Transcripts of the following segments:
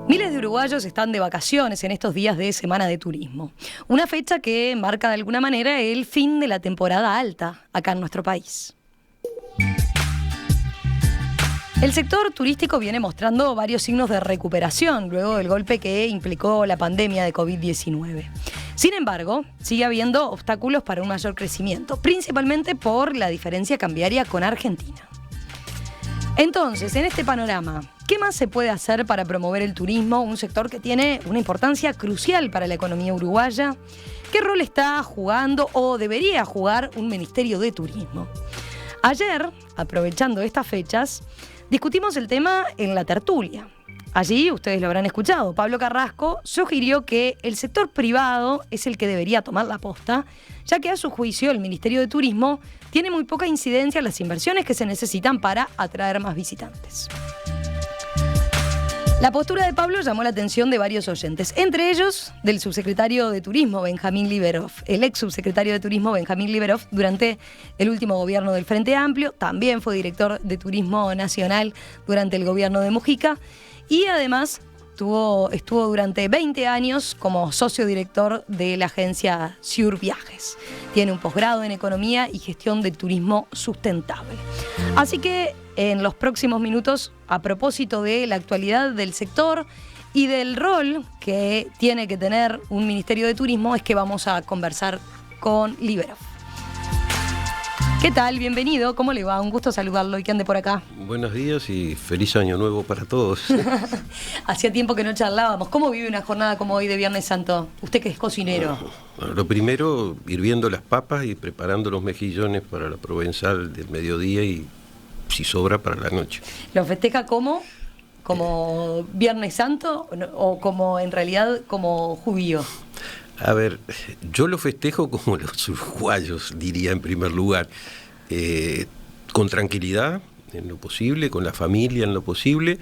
Miles de uruguayos están de vacaciones en estos días de Semana de Turismo. Una fecha que marca de alguna manera el fin de la temporada alta acá en nuestro país. El sector turístico viene mostrando varios signos de recuperación luego del golpe que implicó la pandemia de COVID-19. Sin embargo, sigue habiendo obstáculos para un mayor crecimiento, principalmente por la diferencia cambiaria con Argentina. Entonces, en este panorama, ¿qué más se puede hacer para promover el turismo, un sector que tiene una importancia crucial para la economía uruguaya? ¿Qué rol está jugando o debería jugar un Ministerio de Turismo? Ayer, aprovechando estas fechas, discutimos el tema en la tertulia. Allí, ustedes lo habrán escuchado, Pablo Carrasco sugirió que el sector privado es el que debería tomar la posta, ya que a su juicio el Ministerio de Turismo tiene muy poca incidencia en las inversiones que se necesitan para atraer más visitantes. La postura de Pablo llamó la atención de varios oyentes, entre ellos del subsecretario de Turismo, Benjamín Liberov. El ex subsecretario de Turismo, Benjamín Liberov, durante el último gobierno del Frente Amplio, también fue director de Turismo Nacional durante el gobierno de Mujica y además estuvo durante 20 años como socio director de la agencia Siur Viajes. Tiene un posgrado en Economía y Gestión de Turismo Sustentable. Así que en los próximos minutos, a propósito de la actualidad del sector y del rol que tiene que tener un Ministerio de Turismo, es que vamos a conversar con Liberov. ¿Qué tal? Bienvenido. ¿Cómo le va? Un gusto saludarlo y que ande por acá. Buenos días y feliz año nuevo para todos. Hacía tiempo que no charlábamos. ¿Cómo vive una jornada como hoy de Viernes Santo? Usted que es cocinero. Bueno, lo primero, hirviendo las papas y preparando los mejillones para la provenzal del mediodía y si sobra para la noche. ¿Lo festeja cómo? ¿Como Viernes Santo o como en realidad como judío? A ver, yo lo festejo como los uruguayos, diría en primer lugar, con tranquilidad en lo posible, con la familia en lo posible,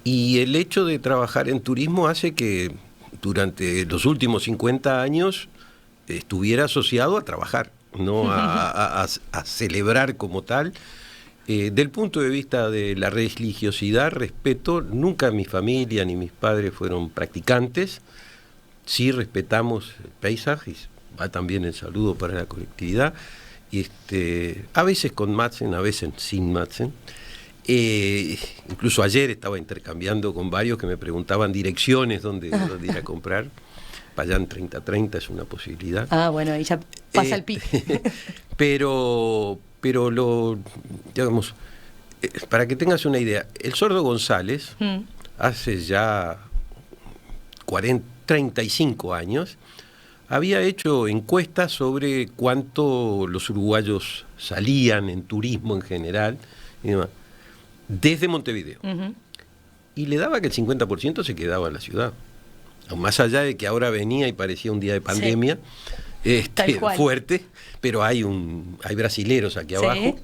y el hecho de trabajar en turismo hace que durante los últimos 50 años estuviera asociado a trabajar, no a celebrar como tal. Del punto de vista de la religiosidad, respeto, nunca mi familia ni mis padres fueron practicantes. Sí respetamos el paisaje, va también el saludo para la colectividad, a veces con Madsen, a veces sin Madsen. Incluso ayer estaba intercambiando con varios que me preguntaban direcciones dónde ir a comprar. Payán 3030 es una posibilidad. Ah, bueno, ahí ya pasa el pic. Pero digamos, para que tengas una idea, el Sordo González, hace ya 35 años, había hecho encuestas sobre cuánto los uruguayos salían en turismo en general, y demás, desde Montevideo. Y le daba que el 50% se quedaba en la ciudad. Más allá de que ahora venía y parecía un día de pandemia, fuerte, pero hay brasileros aquí abajo.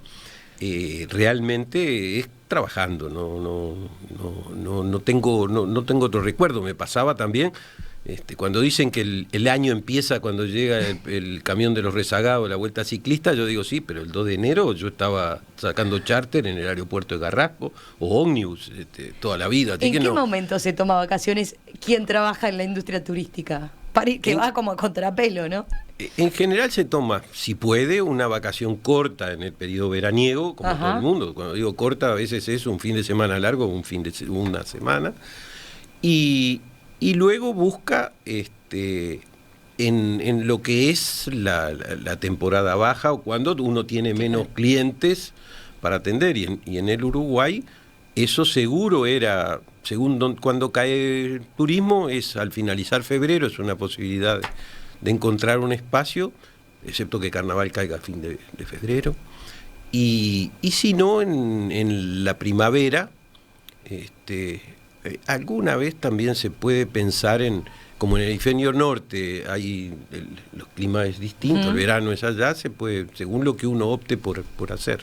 Realmente es trabajando, no tengo otro recuerdo. Me pasaba también cuando dicen que el año empieza cuando llega el camión de los rezagados, la vuelta ciclista, yo digo sí, pero el 2 de enero yo estaba sacando charter en el aeropuerto de Carrasco o ómnibus toda la vida. ¿En qué momento se toma vacaciones quien trabaja en la industria turística? Que va como a contrapelo, ¿no? En general se toma, si puede, una vacación corta en el periodo veraniego, como todo el mundo. Cuando digo corta, a veces es un fin de semana largo, una semana. Y luego busca en lo que es la temporada baja o cuando uno tiene menos clientes para atender. Y en el Uruguay eso seguro era, según cuando cae el turismo, es al finalizar febrero, es una posibilidad de encontrar un espacio, excepto que Carnaval caiga a fin de febrero. Y si no, en la primavera, alguna vez también se puede pensar como en el hemisferio norte, los climas es distinto, el verano es allá, se puede, según lo que uno opte por hacer.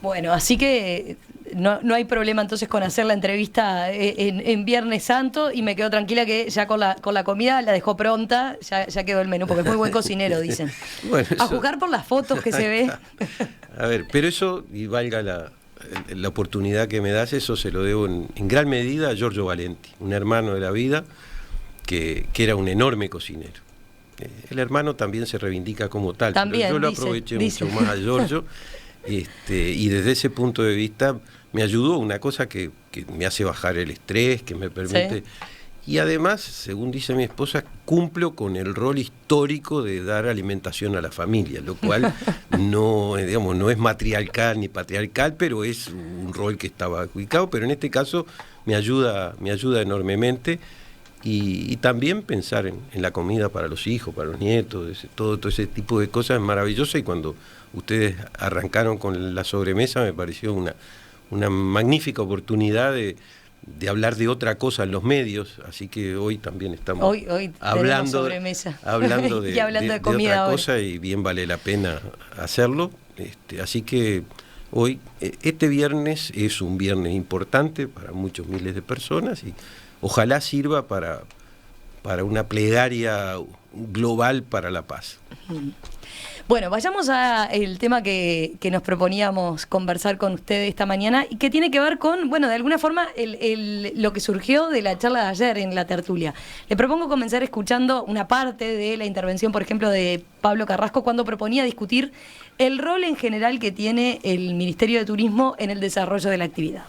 Bueno, así que no hay problema entonces con hacer la entrevista en Viernes Santo y me quedo tranquila que ya con la comida la dejó pronta, ya quedó el menú, porque es muy buen cocinero, dicen. Bueno, a juzgar por las fotos que se ve. A ver, pero eso, y valga la oportunidad que me das, eso se lo debo en gran medida a Giorgio Valenti, un hermano de la vida que era un enorme cocinero. El hermano también se reivindica como tal, también, pero yo lo aproveché mucho más a Giorgio, y desde ese punto de vista me ayudó, una cosa que me hace bajar el estrés, que me permite... Sí. Y además, según dice mi esposa, cumplo con el rol histórico de dar alimentación a la familia, lo cual no, digamos, no es matriarcal ni patriarcal, pero es un rol que estaba adjudicado, pero en este caso me ayuda enormemente. Y también pensar en la comida para los hijos, para los nietos, todo ese tipo de cosas es maravilloso. Y cuando ustedes arrancaron con la sobremesa me pareció una magnífica oportunidad de hablar de otra cosa en los medios, así que hoy también estamos hoy hablando y hablando de comida otra ahora. cosa, y bien vale la pena hacerlo. Así que hoy, este viernes es un viernes importante para muchos miles de personas y ojalá sirva para una plegaria global para la paz. Bueno, vayamos al tema que nos proponíamos conversar con ustedes esta mañana y que tiene que ver con, bueno, de alguna forma lo que surgió de la charla de ayer en la tertulia. Le propongo comenzar escuchando una parte de la intervención, por ejemplo, de Pablo Carrasco, cuando proponía discutir el rol en general que tiene el Ministerio de Turismo en el desarrollo de la actividad.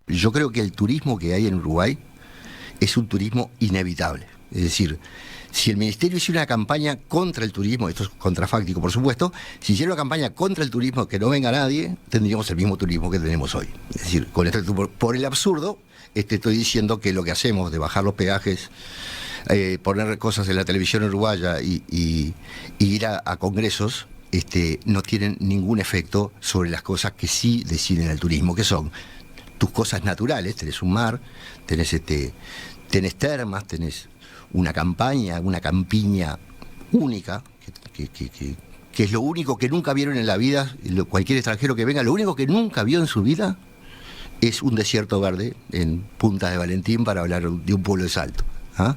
Yo creo que el turismo que hay en Uruguay es un turismo inevitable. Es decir, si el Ministerio hiciera una campaña contra el turismo, esto es contrafáctico por supuesto, si hiciera una campaña contra el turismo, que no venga nadie, tendríamos el mismo turismo que tenemos hoy. Es decir, con esto, por el absurdo, estoy diciendo que lo que hacemos de bajar los peajes, poner cosas en la televisión uruguaya y ir a congresos, no tienen ningún efecto sobre las cosas que sí deciden el turismo, que son tus cosas naturales. Tenés un mar, tenés termas, tenés una campaña, una campiña única, que es lo único que nunca vieron en la vida. Cualquier extranjero que venga, lo único que nunca vio en su vida es un desierto verde en Punta de Valentín, para hablar de un pueblo de Salto. ¿Ah?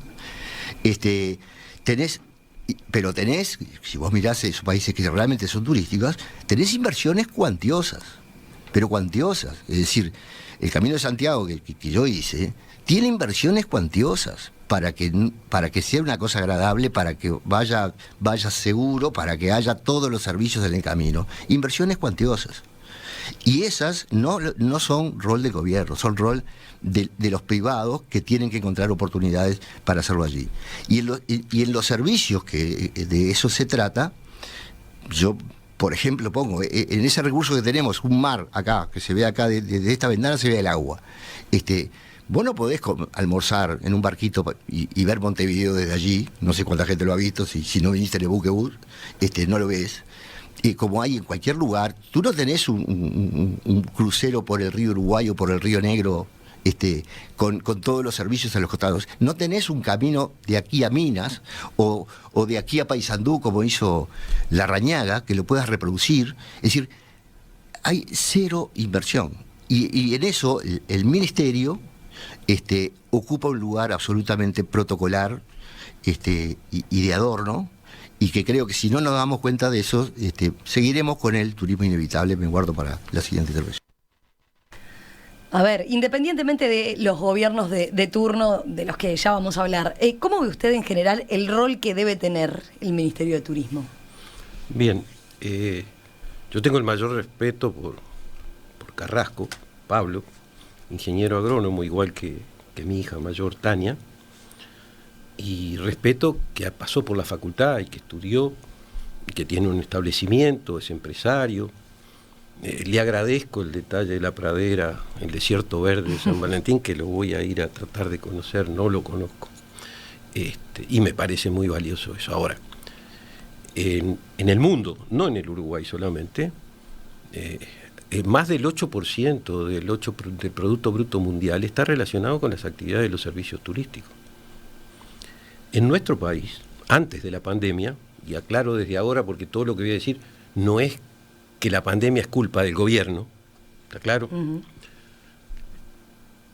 Pero tenés, si vos mirás esos países que realmente son turísticos, tenés inversiones cuantiosas, pero cuantiosas. Es decir, el Camino de Santiago que yo hice tiene inversiones cuantiosas para que sea una cosa agradable, para que vaya seguro, para que haya todos los servicios en el camino. Inversiones cuantiosas. Y esas no son rol del gobierno, son rol de los privados, que tienen que encontrar oportunidades para hacerlo allí. Y en los servicios, que de eso se trata, yo, por ejemplo, pongo en ese recurso que tenemos, un mar acá, que se ve acá, desde esta ventana se ve el agua. Vos no podés almorzar en un barquito y ver Montevideo desde allí. No sé cuánta gente lo ha visto, si no viniste en el buquebús, no lo ves. Como hay en cualquier lugar, tú no tenés un crucero por el río Uruguay o por el río Negro, con todos los servicios a los costados. No tenés un camino de aquí a Minas o de aquí a Paysandú, como hizo Larrañaga, que lo puedas reproducir. Es decir, hay cero inversión. Y en eso el Ministerio ocupa un lugar absolutamente protocolar y de adorno, y que creo que si no nos damos cuenta de eso, seguiremos con el turismo inevitable. Me guardo para la siguiente intervención. A ver, independientemente de los gobiernos de turno de los que ya vamos a hablar, ¿cómo ve usted en general el rol que debe tener el Ministerio de Turismo? Bien, yo tengo el mayor respeto por Carrasco, Pablo, ingeniero agrónomo, igual que mi hija mayor, Tania, y respeto que pasó por la facultad y que estudió, y que tiene un establecimiento, es empresario. Le agradezco el detalle de la pradera, el desierto verde de San Valentín, que lo voy a ir a tratar de conocer, no lo conozco. Y me parece muy valioso eso. Ahora, en el mundo, no en el Uruguay solamente, más del 8% del Producto Bruto Mundial está relacionado con las actividades de los servicios turísticos. En nuestro país, antes de la pandemia, y aclaro desde ahora porque todo lo que voy a decir no es que la pandemia es culpa del gobierno, ¿está claro? Uh-huh.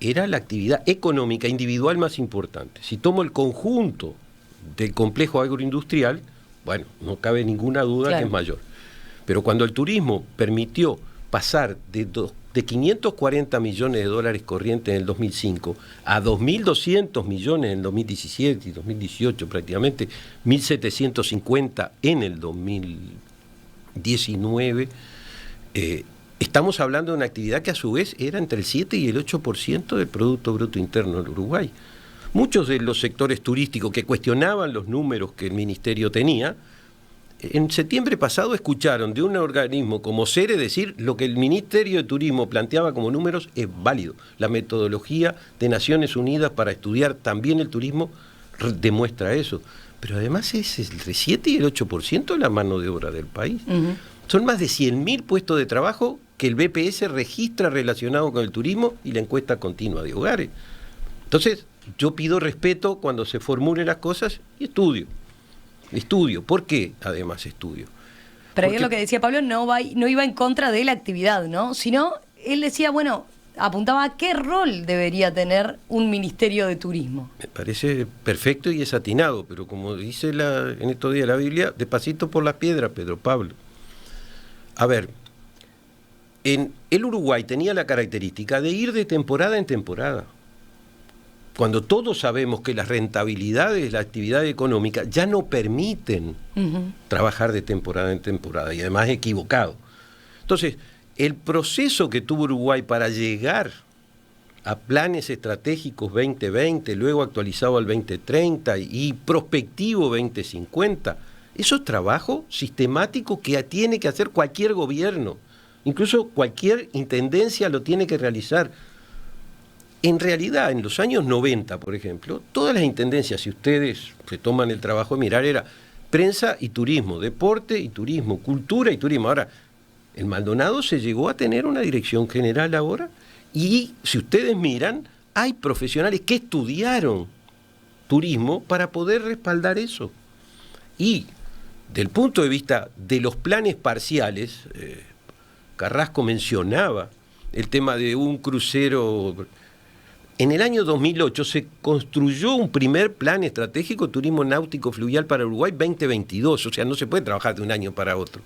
Era la actividad económica individual más importante. Si tomo el conjunto del complejo agroindustrial, bueno, no cabe ninguna duda, claro, que es mayor. Pero cuando el turismo permitió pasar de 540 millones de dólares corrientes en el 2005 a 2.200 millones en el 2017 y 2018, prácticamente 1.750 en el 2019, estamos hablando de una actividad que a su vez era entre el 7 y el 8% del Producto Bruto Interno del Uruguay. Muchos de los sectores turísticos que cuestionaban los números que el Ministerio tenía, en septiembre pasado escucharon de un organismo como CERE decir lo que el Ministerio de Turismo planteaba como números es válido. La metodología de Naciones Unidas para estudiar también el turismo demuestra eso. Pero además es entre 7 y el 8% de la mano de obra del país. Uh-huh. Son más de 100.000 puestos de trabajo que el BPS registra relacionado con el turismo y la encuesta continua de hogares. Entonces, yo pido respeto cuando se formulen las cosas y estudio. ¿Por qué además estudio? Pero ahí lo que decía Pablo no iba en contra de la actividad, ¿no? Sino, él decía, bueno, apuntaba a qué rol debería tener un Ministerio de Turismo. Me parece perfecto y es atinado, pero como dice en estos días la Biblia, despacito por las piedras, Pedro Pablo. A ver, el Uruguay tenía la característica de ir de temporada en temporada. Cuando todos sabemos que las rentabilidades de la actividad económica ya no permiten trabajar de temporada en temporada, y además equivocado. Entonces, el proceso que tuvo Uruguay para llegar a planes estratégicos 2020, luego actualizado al 2030 y prospectivo 2050, eso es trabajo sistemático que tiene que hacer cualquier gobierno, incluso cualquier intendencia lo tiene que realizar. En realidad, en los años 90, por ejemplo, todas las intendencias, si ustedes se toman el trabajo de mirar, era prensa y turismo, deporte y turismo, cultura y turismo. Ahora, el Maldonado se llegó a tener una dirección general ahora y, si ustedes miran, hay profesionales que estudiaron turismo para poder respaldar eso. Y, del punto de vista de los planes parciales, Carrasco mencionaba el tema de un crucero. En el año 2008 se construyó un primer plan estratégico turismo náutico fluvial para Uruguay 2022, o sea, no se puede trabajar de un año para otro.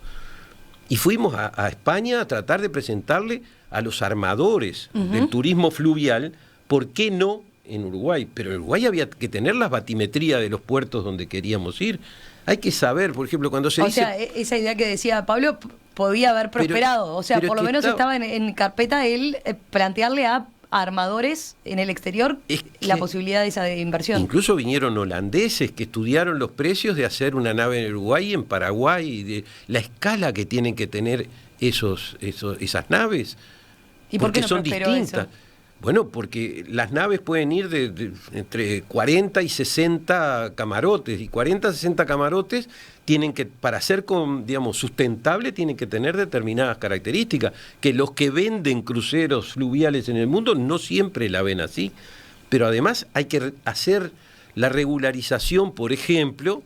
Y fuimos a España a tratar de presentarle a los armadores del turismo fluvial, ¿por qué no en Uruguay? Pero en Uruguay había que tener las batimetrías de los puertos donde queríamos ir. Hay que saber, por ejemplo, cuando se dice... O sea, esa idea que decía Pablo podía haber prosperado, o sea, por lo menos estaba en carpeta él plantearle a armadores en el exterior la posibilidad de esa inversión. Incluso vinieron holandeses que estudiaron los precios de hacer una nave en Uruguay y en Paraguay, de la escala que tienen que tener esas naves. ¿Y por qué no son distintas? Eso? Bueno, porque las naves pueden ir de entre 40 y 60 camarotes, y 40 a 60 camarotes tienen que, para ser sustentable, tienen que tener determinadas características, que los que venden cruceros fluviales en el mundo no siempre la ven así. Pero además hay que hacer la regularización, por ejemplo,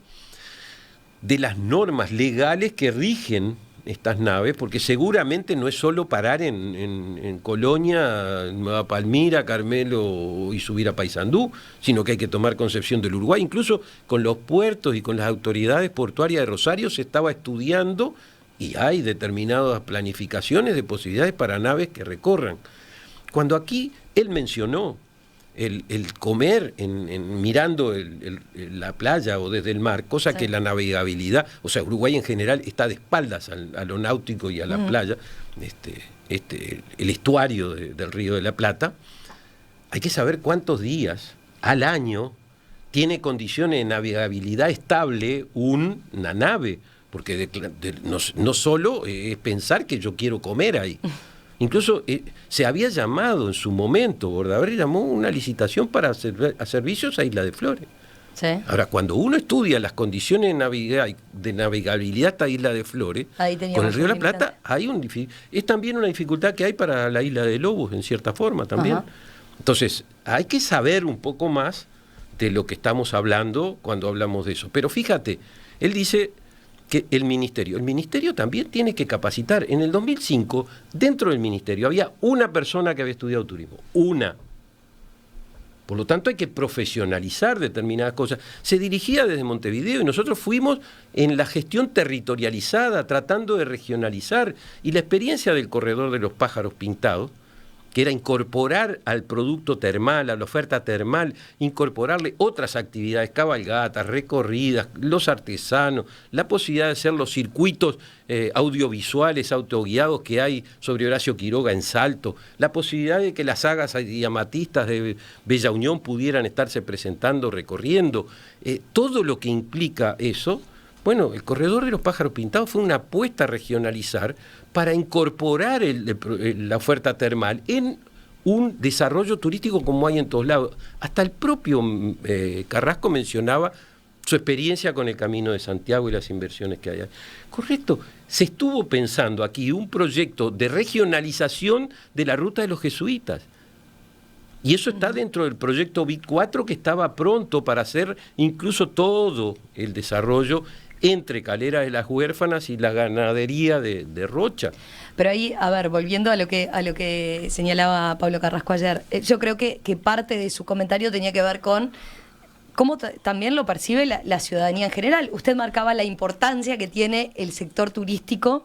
de las normas legales que rigen estas naves, porque seguramente no es solo parar en Colonia, Nueva Palmira, Carmelo y subir a Paysandú, sino que hay que tomar concepción del Uruguay. Incluso con los puertos y con las autoridades portuarias de Rosario se estaba estudiando y hay determinadas planificaciones de posibilidades para naves que recorran. Cuando aquí él mencionó el comer mirando la playa o desde el mar, cosa sí, que la navegabilidad, o sea, Uruguay en general está de espaldas a lo náutico y a la playa, el estuario del Río de la Plata. Hay que saber cuántos días al año tiene condiciones de navegabilidad estable una nave, porque no solo es pensar que yo quiero comer ahí. Incluso se había llamado en su momento, Bordaberry llamó una licitación para a servicios a Isla de Flores. Sí. Ahora, cuando uno estudia las condiciones de navegabilidad hasta Isla de Flores, con el Río de la Plata, es también una dificultad que hay para la Isla de Lobos, en cierta forma también. Ajá. Entonces, hay que saber un poco más de lo que estamos hablando cuando hablamos de eso. Pero fíjate, él dice que el ministerio también tiene que capacitar. En el 2005, dentro del ministerio, había una persona que había estudiado turismo, una. Por lo tanto hay que profesionalizar determinadas cosas. Se dirigía desde Montevideo y nosotros fuimos en la gestión territorializada, tratando de regionalizar. Y la experiencia del corredor de los pájaros pintados, que era incorporar al producto termal, a la oferta termal, incorporarle otras actividades, cabalgatas, recorridas, los artesanos, la posibilidad de hacer los circuitos audiovisuales, autoguiados que hay sobre Horacio Quiroga en Salto, la posibilidad de que las sagas diamatistas de Bella Unión pudieran estarse presentando, recorriendo, todo lo que implica eso. Bueno, el corredor de los pájaros pintados fue una apuesta a regionalizar para incorporar la oferta termal en un desarrollo turístico como hay en todos lados. Hasta el propio Carrasco mencionaba su experiencia con el Camino de Santiago y las inversiones que hay ahí. Correcto, se estuvo pensando aquí un proyecto de regionalización de la ruta de los jesuitas. Y eso está dentro del proyecto BIT 4 que estaba pronto para hacer incluso todo el desarrollo entre Calera de las Huérfanas y la ganadería de Rocha. Pero ahí, a ver, volviendo a lo que señalaba Pablo Carrasco ayer, yo creo que parte de su comentario tenía que ver con cómo también lo percibe la ciudadanía en general. Usted marcaba la importancia que tiene el sector turístico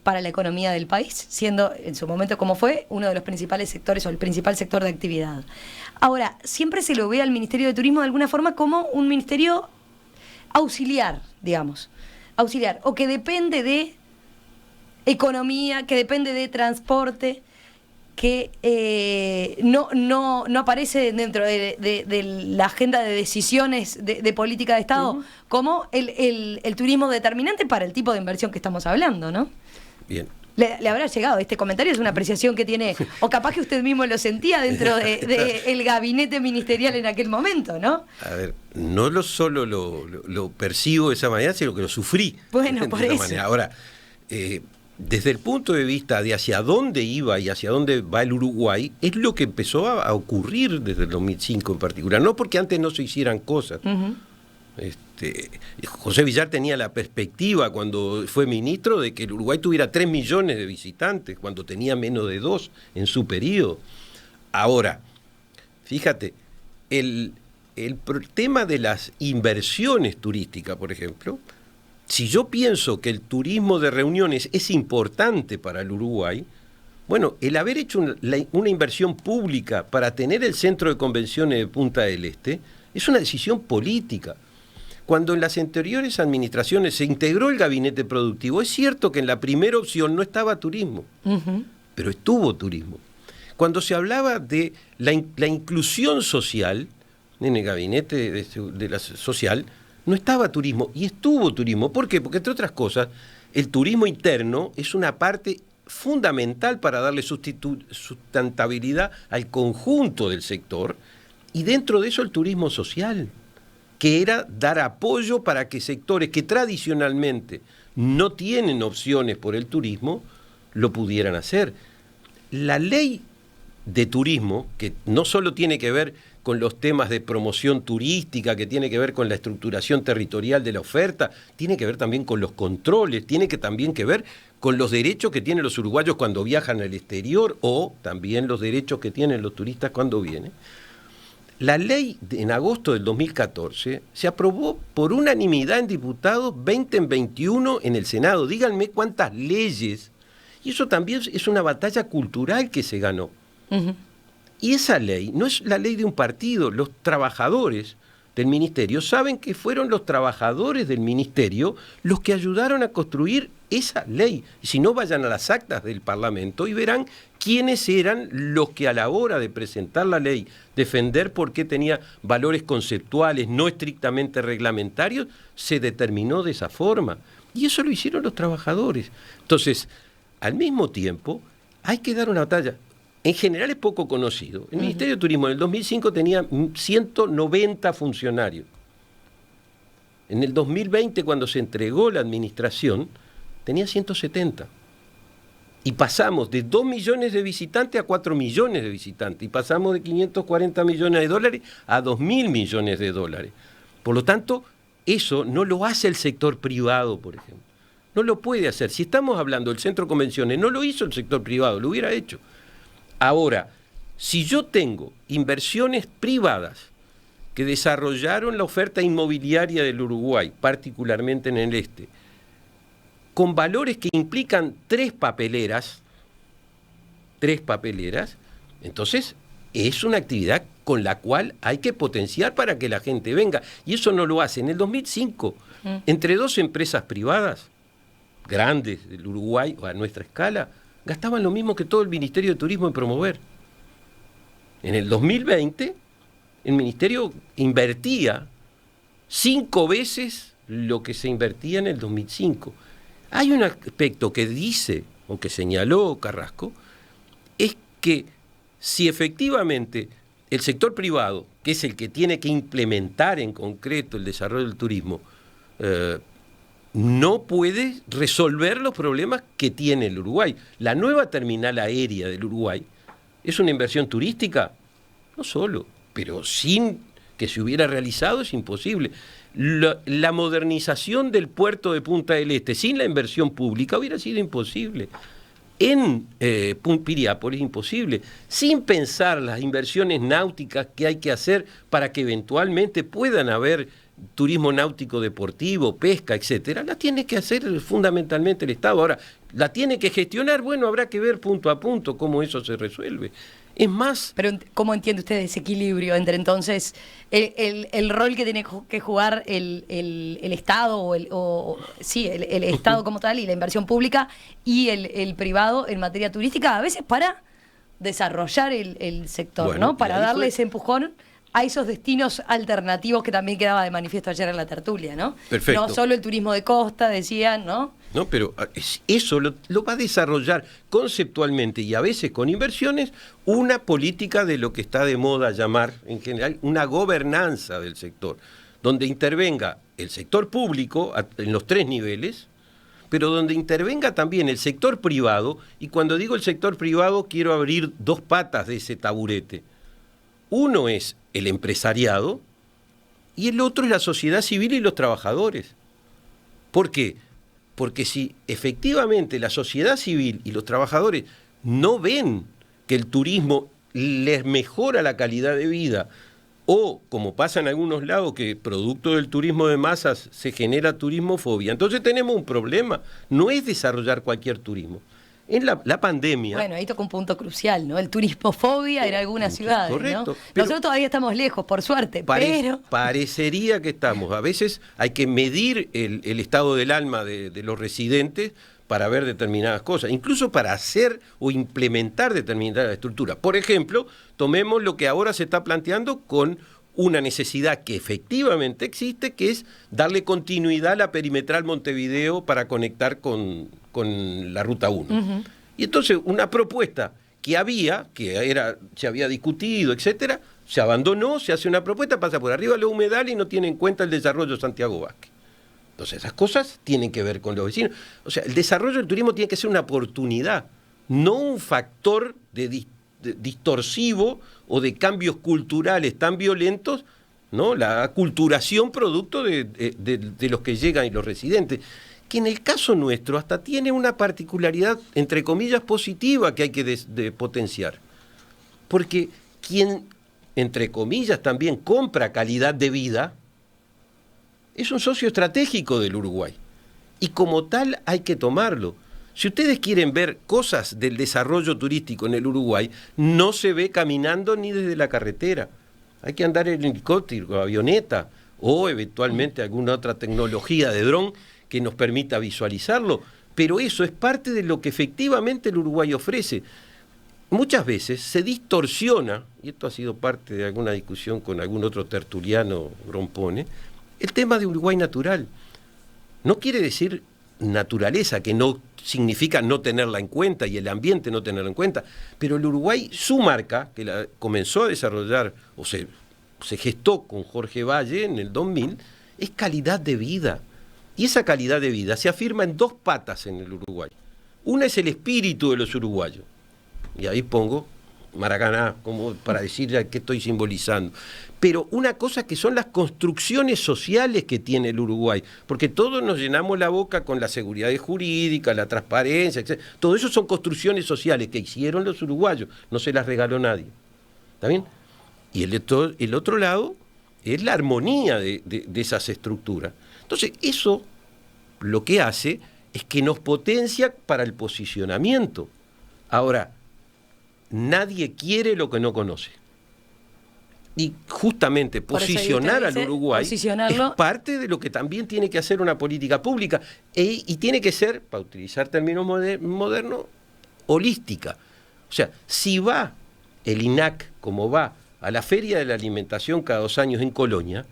para la economía del país, siendo en su momento, como fue, uno de los principales sectores o el principal sector de actividad. Ahora, siempre se lo ve al Ministerio de Turismo de alguna forma como un ministerio auxiliar, digamos, o que depende de economía, que depende de transporte, que no aparece dentro de la agenda de decisiones de política de Estado, como el turismo determinante para el tipo de inversión que estamos hablando, ¿no? Bien. Le habrá llegado este comentario, es una apreciación que tiene, o capaz que usted mismo lo sentía dentro del gabinete ministerial en aquel momento, ¿no? A ver, no solo lo percibo de esa manera, sino que lo sufrí. Bueno, por eso. Manera. Ahora, desde el punto de vista de hacia dónde iba y hacia dónde va el Uruguay, es lo que empezó a ocurrir desde el 2005 en particular. No porque antes no se hicieran cosas. Uh-huh. José Villar tenía la perspectiva cuando fue ministro de que el Uruguay tuviera 3 millones de visitantes, cuando tenía menos de 2 en su periodo. Ahora, fíjate, el tema de las inversiones turísticas, por ejemplo, si yo pienso que el turismo de reuniones es importante para el Uruguay, bueno, el haber hecho una inversión pública para tener el centro de convenciones de Punta del Este es una decisión política. Cuando en las anteriores administraciones se integró el gabinete productivo, es cierto que en la primera opción no estaba turismo, uh-huh, pero estuvo turismo. Cuando se hablaba de la inclusión social, en el gabinete de la social, no estaba turismo, y estuvo turismo. ¿Por qué? Porque, entre otras cosas, el turismo interno es una parte fundamental para darle sustentabilidad al conjunto del sector, y dentro de eso el turismo social, que era dar apoyo para que sectores que tradicionalmente no tienen opciones por el turismo, lo pudieran hacer. La ley de turismo, que no solo tiene que ver con los temas de promoción turística, que tiene que ver con la estructuración territorial de la oferta, tiene que ver también con los controles, tiene que también que ver con los derechos que tienen los uruguayos cuando viajan al exterior o también los derechos que tienen los turistas cuando vienen. La ley en agosto del 2014 se aprobó por unanimidad en diputados, 20 en 21 en el Senado. Díganme cuántas leyes. Y eso también es una batalla cultural que se ganó. Uh-huh. Y esa ley no es la ley de un partido. Los trabajadores del ministerio saben que fueron los trabajadores del ministerio los que ayudaron a construir esa ley. Y si no, vayan a las actas del Parlamento y verán quiénes eran los que a la hora de presentar la ley, defender por qué tenía valores conceptuales, no estrictamente reglamentarios, se determinó de esa forma. Y eso lo hicieron los trabajadores. Entonces, al mismo tiempo, hay que dar una batalla. En general es poco conocido. El Ministerio de Turismo en el 2005 tenía 190 funcionarios. En el 2020, cuando se entregó la administración, tenía 170. Y pasamos de 2 millones de visitantes a 4 millones de visitantes. Y pasamos de 540 millones de dólares a 2.000 millones de dólares. Por lo tanto, eso no lo hace el sector privado, por ejemplo. No lo puede hacer. Si estamos hablando del centro de convenciones, no lo hizo el sector privado, lo hubiera hecho. Ahora, Si yo tengo inversiones privadas que desarrollaron la oferta inmobiliaria del Uruguay, particularmente en el este, con valores que implican tres papeleras, entonces es una actividad con la cual hay que potenciar para que la gente venga. Y eso no lo hace. En el 2005, entre dos empresas privadas, grandes del Uruguay, o a nuestra escala, gastaban lo mismo que todo el Ministerio de Turismo en promover. En el 2020, el Ministerio invertía 5 veces lo que se invertía en el 2005. Hay un aspecto que dice, o que señaló Carrasco, es que si efectivamente el sector privado, que es el que tiene que implementar en concreto el desarrollo del turismo, no puede resolver los problemas que tiene el Uruguay. La nueva terminal aérea del Uruguay es una inversión turística, no solo, pero sin que se hubiera realizado es imposible. La modernización del puerto de Punta del Este sin la inversión pública hubiera sido imposible. En Piriápolis imposible, sin pensar las inversiones náuticas que hay que hacer para que eventualmente puedan haber turismo náutico deportivo, pesca, etcétera, la tiene que hacer fundamentalmente el Estado. Ahora, la tiene que gestionar, bueno, habrá que ver punto a punto cómo eso se resuelve. Es más... Pero ¿cómo entiende usted ese equilibrio entre entonces el rol que tiene que jugar el Estado el Estado como tal y la inversión pública y el privado en materia turística, a veces para desarrollar el sector, bueno, ¿no? Para darle ese empujón a esos destinos alternativos que también quedaba de manifiesto ayer en la tertulia, ¿no? Perfecto. No solo el turismo de costa, decían, ¿no? No, pero eso lo va a desarrollar conceptualmente y a veces con inversiones una política de lo que está de moda llamar en general una gobernanza del sector, donde intervenga el sector público en los 3 niveles, pero donde intervenga también el sector privado, y cuando digo el sector privado quiero abrir 2 patas de ese taburete. Uno es el empresariado y el otro es la sociedad civil y los trabajadores. ¿Por qué? Porque si efectivamente la sociedad civil y los trabajadores no ven que el turismo les mejora la calidad de vida, o como pasa en algunos lados, que producto del turismo de masas se genera turismofobia, entonces tenemos un problema. No es desarrollar cualquier turismo. En la pandemia... Bueno, ahí toca un punto crucial, ¿no? El turismofobia en algunas ciudades, correcto, ¿no? pero Nosotros todavía estamos lejos, por suerte, pero... Parecería que estamos. A veces hay que medir el estado del alma de los residentes para ver determinadas cosas, incluso para hacer o implementar determinadas estructuras. Por ejemplo, tomemos lo que ahora se está planteando con una necesidad que efectivamente existe, que es darle continuidad a la perimetral Montevideo para conectar con la Ruta 1. Uh-huh. Y entonces una propuesta que se había discutido, etcétera, se abandonó, se hace una propuesta, pasa por arriba de la humedal y no tiene en cuenta el desarrollo de Santiago Vázquez. Entonces esas cosas tienen que ver con los vecinos. O sea, el desarrollo del turismo tiene que ser una oportunidad, no un factor distorsivo o de cambios culturales tan violentos, ¿no? La aculturación producto de los que llegan y los residentes, que en el caso nuestro hasta tiene una particularidad, entre comillas, positiva que hay que potenciar. Porque quien, entre comillas, también compra calidad de vida, es un socio estratégico del Uruguay. Y como tal hay que tomarlo. Si ustedes quieren ver cosas del desarrollo turístico en el Uruguay, no se ve caminando ni desde la carretera. Hay que andar en helicóptero, avioneta, o eventualmente alguna otra tecnología de dron que nos permita visualizarlo. Pero eso es parte de lo que efectivamente el Uruguay ofrece. Muchas veces se distorsiona, y esto ha sido parte de alguna discusión con algún otro tertuliano Grompone, el tema de Uruguay natural. No quiere decir naturaleza, que no significa no tenerla en cuenta y el ambiente no tenerlo en cuenta, pero el Uruguay, su marca, que la comenzó a desarrollar o se gestó con Jorge Valle en el 2000, es calidad de vida. Y esa calidad de vida se afirma en 2 patas en el Uruguay. Una es el espíritu de los uruguayos, y ahí pongo Maracaná como para decir qué estoy simbolizando. Pero una cosa que son las construcciones sociales que tiene el Uruguay, porque todos nos llenamos la boca con la seguridad jurídica, la transparencia, etc. Todo eso son construcciones sociales que hicieron los uruguayos, no se las regaló nadie. ¿Está bien? Y el otro lado es la armonía de esas estructuras. Entonces, eso lo que hace es que nos potencia para el posicionamiento. Ahora, nadie quiere lo que no conoce. Y justamente posicionar al Uruguay es parte de lo que también tiene que hacer una política pública y tiene que ser, para utilizar términos modernos, holística. O sea, si va el INAC como va a la Feria de la Alimentación cada 2 años en Colonia,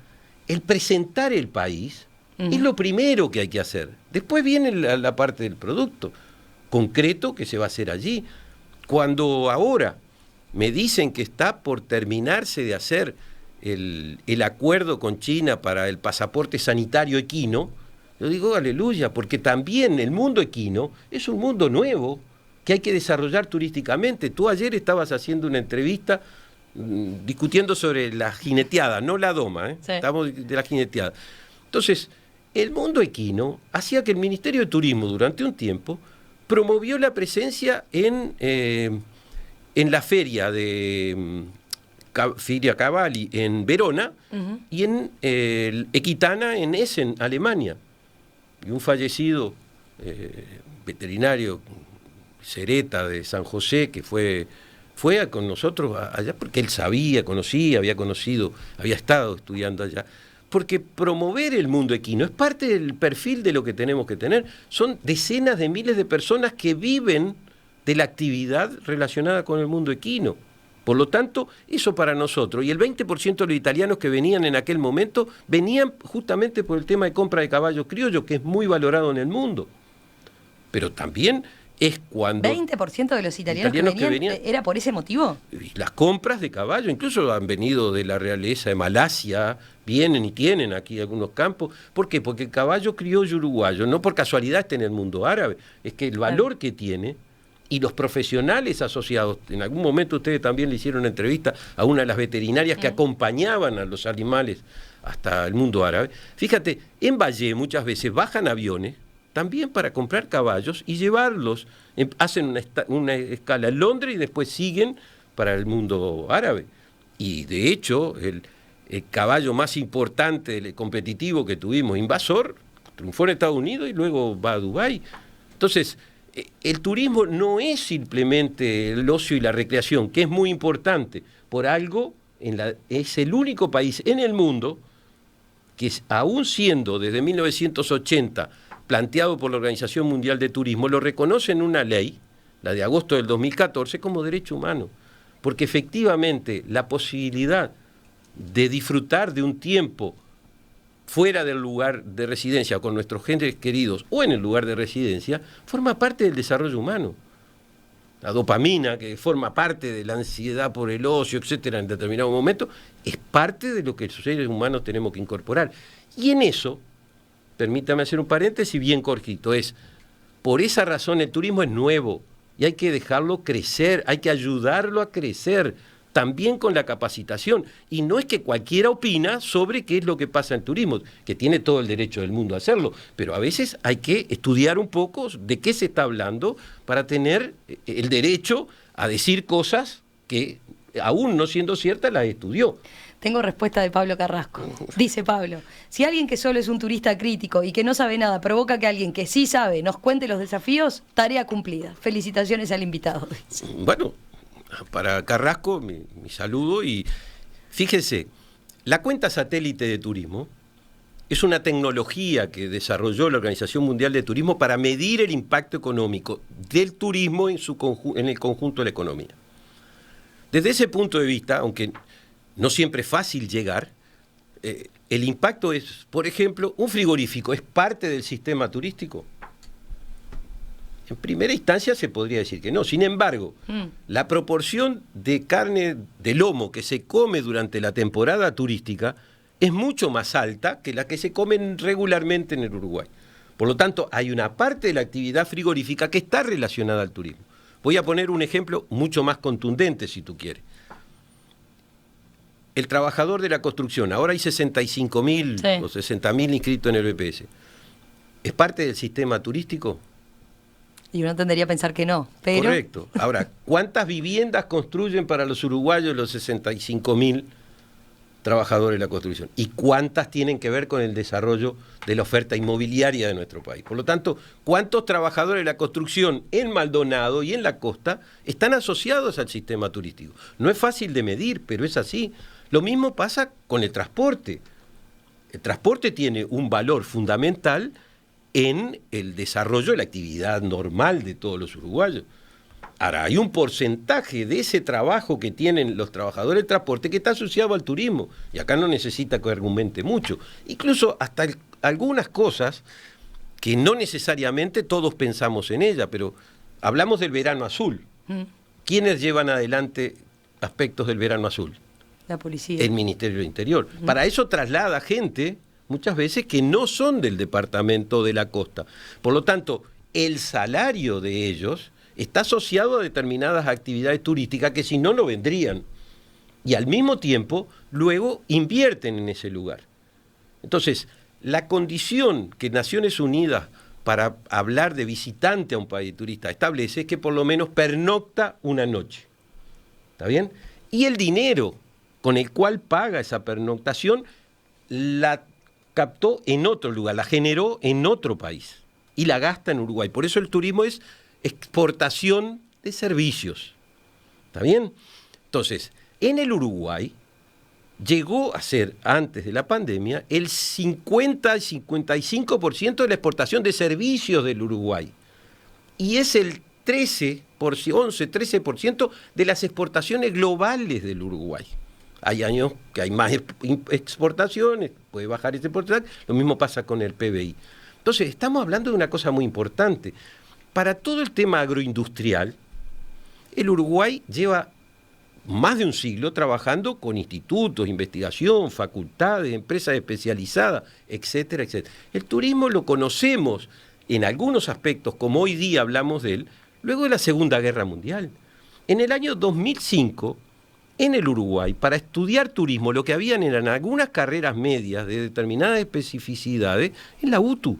el presentar el país es lo primero que hay que hacer. Después viene la parte del producto concreto que se va a hacer allí. Cuando ahora me dicen que está por terminarse de hacer el acuerdo con China para el pasaporte sanitario equino, yo digo aleluya, porque también el mundo equino es un mundo nuevo que hay que desarrollar turísticamente. Tú ayer estabas haciendo una entrevista discutiendo sobre la jineteada, no la doma, sí. Estamos de la jineteada. Entonces, el mundo equino hacía que el Ministerio de Turismo durante un tiempo promovió la presencia en la feria de Feria Cavalli en Verona y en Equitana en Essen, Alemania. Y un fallecido veterinario, Cereta de San José, que fue con nosotros allá porque él sabía, conocía, había estado estudiando allá. Porque promover el mundo equino es parte del perfil de lo que tenemos que tener. Son decenas de miles de personas que viven de la actividad relacionada con el mundo equino. Por lo tanto, eso para nosotros, y el 20% de los italianos que venían en aquel momento, venían justamente por el tema de compra de caballos criollos, que es muy valorado en el mundo. Pero también es cuando... ¿20% de los italianos que venían era por ese motivo? Las compras de caballo, incluso han venido de la realeza de Malasia, vienen y tienen aquí algunos campos. ¿Por qué? Porque el caballo criollo uruguayo, no por casualidad está en el mundo árabe, es que el valor que tiene, y los profesionales asociados, en algún momento ustedes también le hicieron una entrevista a una de las veterinarias que acompañaban a los animales hasta el mundo árabe. Fíjate, en Valle muchas veces bajan aviones, también para comprar caballos y llevarlos, hacen una escala en Londres y después siguen para el mundo árabe. Y de hecho, el caballo más importante, competitivo que tuvimos, Invasor, triunfó en Estados Unidos y luego va a Dubái. Entonces, el turismo no es simplemente el ocio y la recreación, que es muy importante. Por algo, es el único país en el mundo que, aún siendo desde 1980 planteado por la Organización Mundial de Turismo, lo reconoce en una ley, la de agosto del 2014, como derecho humano. Porque efectivamente la posibilidad de disfrutar de un tiempo fuera del lugar de residencia con nuestros gentes queridos o en el lugar de residencia, forma parte del desarrollo humano. La dopamina, que forma parte de la ansiedad por el ocio, etcétera, en determinado momento, es parte de lo que los seres humanos tenemos que incorporar. Y en eso, permítame hacer un paréntesis bien cortito, por esa razón el turismo es nuevo y hay que dejarlo crecer, hay que ayudarlo a crecer, también con la capacitación. Y no es que cualquiera opina sobre qué es lo que pasa en turismo, que tiene todo el derecho del mundo a hacerlo, pero a veces hay que estudiar un poco de qué se está hablando para tener el derecho a decir cosas que, aún no siendo ciertas, las estudió. Tengo respuesta de Pablo Carrasco. Dice Pablo, si alguien que solo es un turista crítico y que no sabe nada provoca que alguien que sí sabe nos cuente los desafíos, tarea cumplida. Felicitaciones al invitado. Bueno, para Carrasco, mi saludo. Y fíjense, la cuenta satélite de turismo es una tecnología que desarrolló la Organización Mundial de Turismo para medir el impacto económico del turismo en el conjunto de la economía. Desde ese punto de vista, aunque no siempre es fácil llegar, el impacto es, por ejemplo, un frigorífico, ¿es parte del sistema turístico? En primera instancia se podría decir que no. Sin embargo, la proporción de carne de lomo que se come durante la temporada turística es mucho más alta que la que se come regularmente en el Uruguay. Por lo tanto, hay una parte de la actividad frigorífica que está relacionada al turismo. Voy a poner un ejemplo mucho más contundente, si tú quieres. El trabajador de la construcción, ahora hay 65.000 o 60.000 inscritos en el BPS. ¿Es parte del sistema turístico? Y uno tendería a pensar que no, pero... Correcto. Ahora, ¿cuántas viviendas construyen para los uruguayos los 65.000 trabajadores de la construcción? ¿Y cuántas tienen que ver con el desarrollo de la oferta inmobiliaria de nuestro país? Por lo tanto, ¿cuántos trabajadores de la construcción en Maldonado y en la costa están asociados al sistema turístico? No es fácil de medir, pero es así. Lo mismo pasa con el transporte. El transporte tiene un valor fundamental en el desarrollo de la actividad normal de todos los uruguayos. Ahora, hay un porcentaje de ese trabajo que tienen los trabajadores del transporte que está asociado al turismo, y acá no necesita que argumente mucho. Incluso hasta algunas cosas que no necesariamente todos pensamos en ellas, pero hablamos del verano azul. ¿Quiénes llevan adelante aspectos del verano azul? La policía. El Ministerio del Interior. Para eso traslada gente muchas veces que no son del departamento de la costa. Por lo tanto, el salario de ellos está asociado a determinadas actividades turísticas que si no, no vendrían. Y al mismo tiempo, luego invierten en ese lugar. Entonces, la condición que Naciones Unidas para hablar de visitante a un país turista establece es que por lo menos pernocta una noche. ¿Está bien? Y el dinero con el cual paga esa pernoctación la captó en otro lugar, la generó en otro país y la gasta en Uruguay. Por eso el turismo es exportación de servicios. ¿Está bien? Entonces, en el Uruguay llegó a ser, antes de la pandemia, el 50-55% de la exportación de servicios del Uruguay. Y es el 11-13% de las exportaciones globales del Uruguay. Hay años que hay más exportaciones, puede bajar ese porcentaje, lo mismo pasa con el PBI. Entonces, estamos hablando de una cosa muy importante. Para todo el tema agroindustrial, el Uruguay lleva más de un siglo trabajando con institutos, investigación, facultades, empresas especializadas, etcétera, etcétera. El turismo lo conocemos en algunos aspectos, como hoy día hablamos de él, luego de la Segunda Guerra Mundial. En el año 2005, en el Uruguay, para estudiar turismo, lo que habían eran algunas carreras medias de determinadas especificidades en la UTU.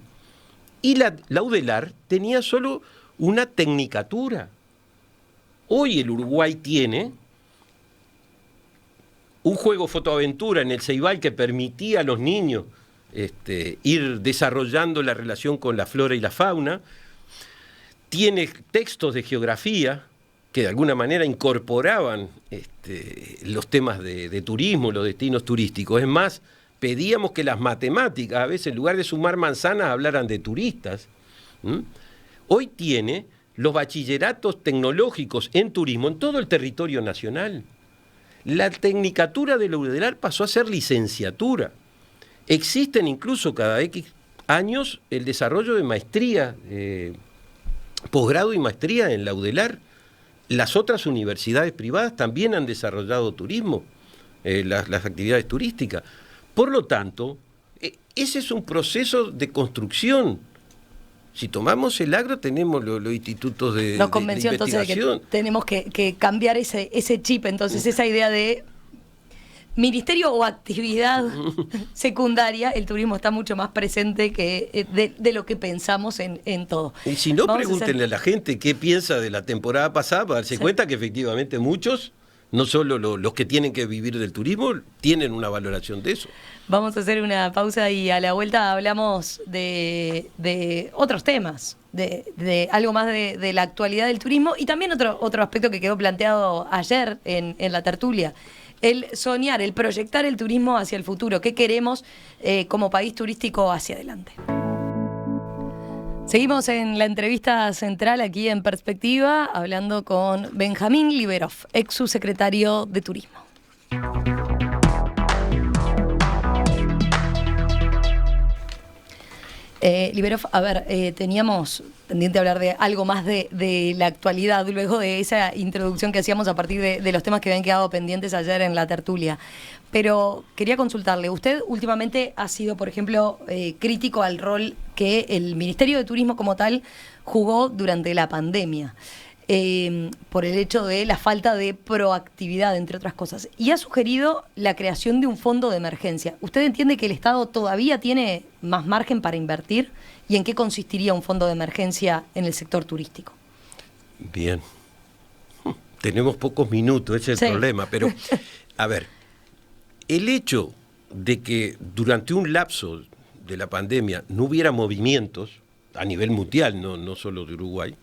Y la UDELAR tenía solo una tecnicatura. Hoy el Uruguay tiene un juego fotoaventura en el Ceibal que permitía a los niños ir desarrollando la relación con la flora y la fauna. Tiene textos de geografía que de alguna manera incorporaban los temas de turismo, los destinos turísticos. Es más, pedíamos que las matemáticas, a veces en lugar de sumar manzanas, hablaran de turistas. Hoy tiene los bachilleratos tecnológicos en turismo en todo el territorio nacional. La tecnicatura de la UDELAR pasó a ser licenciatura. Existen incluso cada X años el desarrollo de maestría, posgrado y maestría en la UDELAR. Las otras universidades privadas también han desarrollado turismo, las actividades turísticas. Por lo tanto, ese es un proceso de construcción. Si tomamos el agro, tenemos los institutos de Nos convenció de entonces de investigación. que tenemos que cambiar ese chip, entonces esa idea de ministerio o actividad secundaria, el turismo está mucho más presente que de lo que pensamos en todo. Y si no, Vamos pregúntenle a la gente qué piensa de la temporada pasada para darse cuenta que efectivamente muchos, no solo los que tienen que vivir del turismo, tienen una valoración de eso. Vamos a hacer una pausa y a la vuelta hablamos de otros temas, de algo más de la actualidad del turismo y también otro aspecto que quedó planteado ayer en la tertulia. El soñar, el proyectar el turismo hacia el futuro. ¿Qué queremos como país turístico hacia adelante? Seguimos en la entrevista central aquí en Perspectiva, hablando con Benjamín Liberov, ex subsecretario de Turismo. Liberov, a ver, teníamos pendiente hablar de algo más de la actualidad, luego de esa introducción que hacíamos a partir de los temas que habían quedado pendientes ayer en la tertulia. Pero quería consultarle, usted últimamente ha sido, por ejemplo, crítico al rol que el Ministerio de Turismo como tal jugó durante la pandemia. por el hecho de la falta de proactividad, entre otras cosas. Y ha sugerido la creación de un fondo de emergencia. ¿Usted entiende que el Estado todavía tiene más margen para invertir? ¿Y en qué consistiría un fondo de emergencia en el sector turístico? Bien. Tenemos pocos minutos, ese es el problema. Pero, a ver, el hecho de que durante un lapso de la pandemia no hubiera movimientos a nivel mundial, no solo de Uruguay,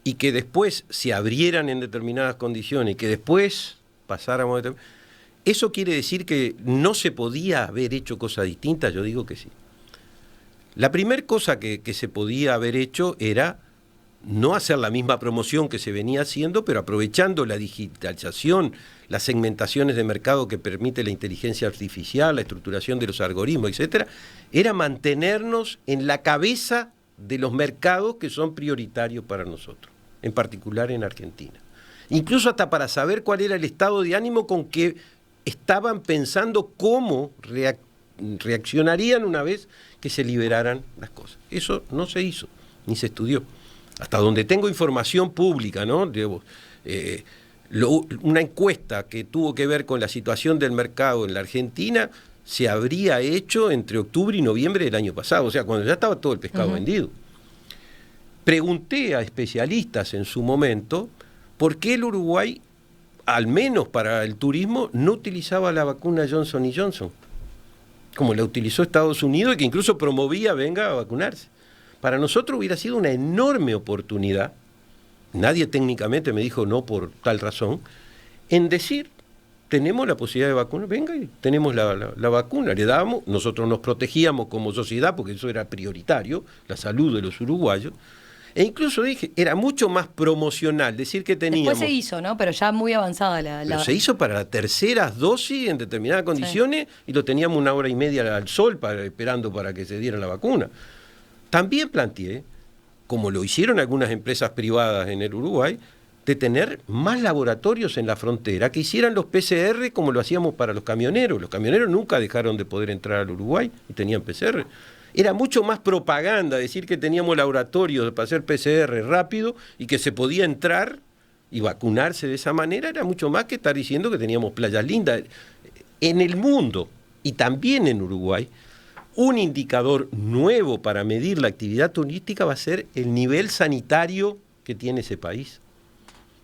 y que después se abrieran en determinadas condiciones y que después pasáramos... ¿Eso quiere decir que no se podía haber hecho cosas distintas? Yo digo que sí. La primera cosa que se podía haber hecho era no hacer la misma promoción que se venía haciendo, pero aprovechando la digitalización, las segmentaciones de mercado que permite la inteligencia artificial, la estructuración de los algoritmos, etcétera, era mantenernos en la cabeza de los mercados que son prioritarios para nosotros, en particular en Argentina. Incluso hasta para saber cuál era el estado de ánimo con que estaban pensando cómo reaccionarían una vez que se liberaran las cosas. Eso no se hizo, ni se estudió. Hasta donde tengo información pública, ¿no? Una encuesta que tuvo que ver con la situación del mercado en la Argentina se habría hecho entre octubre y noviembre del año pasado, o sea, cuando ya estaba todo el pescado vendido. Pregunté a especialistas en su momento por qué el Uruguay, al menos para el turismo, no utilizaba la vacuna Johnson & Johnson, como la utilizó Estados Unidos y que incluso promovía venga a vacunarse. Para nosotros hubiera sido una enorme oportunidad, nadie técnicamente me dijo no por tal razón, en decir, tenemos la posibilidad de vacunar, venga y tenemos la vacuna, le damos, nosotros nos protegíamos como sociedad, porque eso era prioritario, la salud de los uruguayos, e incluso dije, era mucho más promocional decir que teníamos... Después se hizo, ¿no? Pero ya muy avanzada Pero se hizo para la tercera dosis en determinadas condiciones y lo teníamos 1 hora y media al sol esperando para que se diera la vacuna. También planteé, como lo hicieron algunas empresas privadas en el Uruguay, de tener más laboratorios en la frontera que hicieran los PCR como lo hacíamos para los camioneros. Los camioneros nunca dejaron de poder entrar al Uruguay y tenían PCR. Era mucho más propaganda decir que teníamos laboratorios para hacer PCR rápido y que se podía entrar y vacunarse de esa manera, era mucho más que estar diciendo que teníamos playas lindas. En el mundo y también en Uruguay, un indicador nuevo para medir la actividad turística va a ser el nivel sanitario que tiene ese país.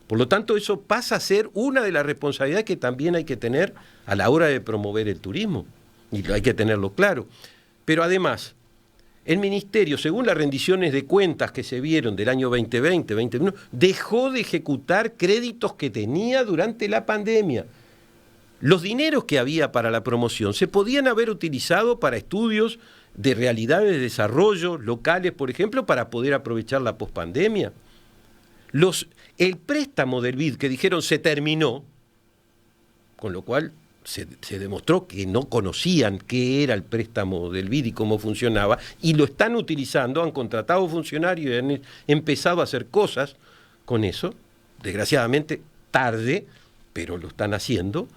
Por lo tanto, eso pasa a ser una de las responsabilidades que también hay que tener a la hora de promover el turismo. Y hay que tenerlo claro. Pero además, el Ministerio, según las rendiciones de cuentas que se vieron del año 2020, 2021, dejó de ejecutar créditos que tenía durante la pandemia. Los dineros que había para la promoción se podían haber utilizado para estudios de realidades de desarrollo locales, por ejemplo, para poder aprovechar la pospandemia. El préstamo del BID que dijeron se terminó, con lo cual se demostró que no conocían qué era el préstamo del BID y cómo funcionaba, y lo están utilizando, han contratado funcionarios y han empezado a hacer cosas con eso, desgraciadamente tarde, pero lo están haciendo.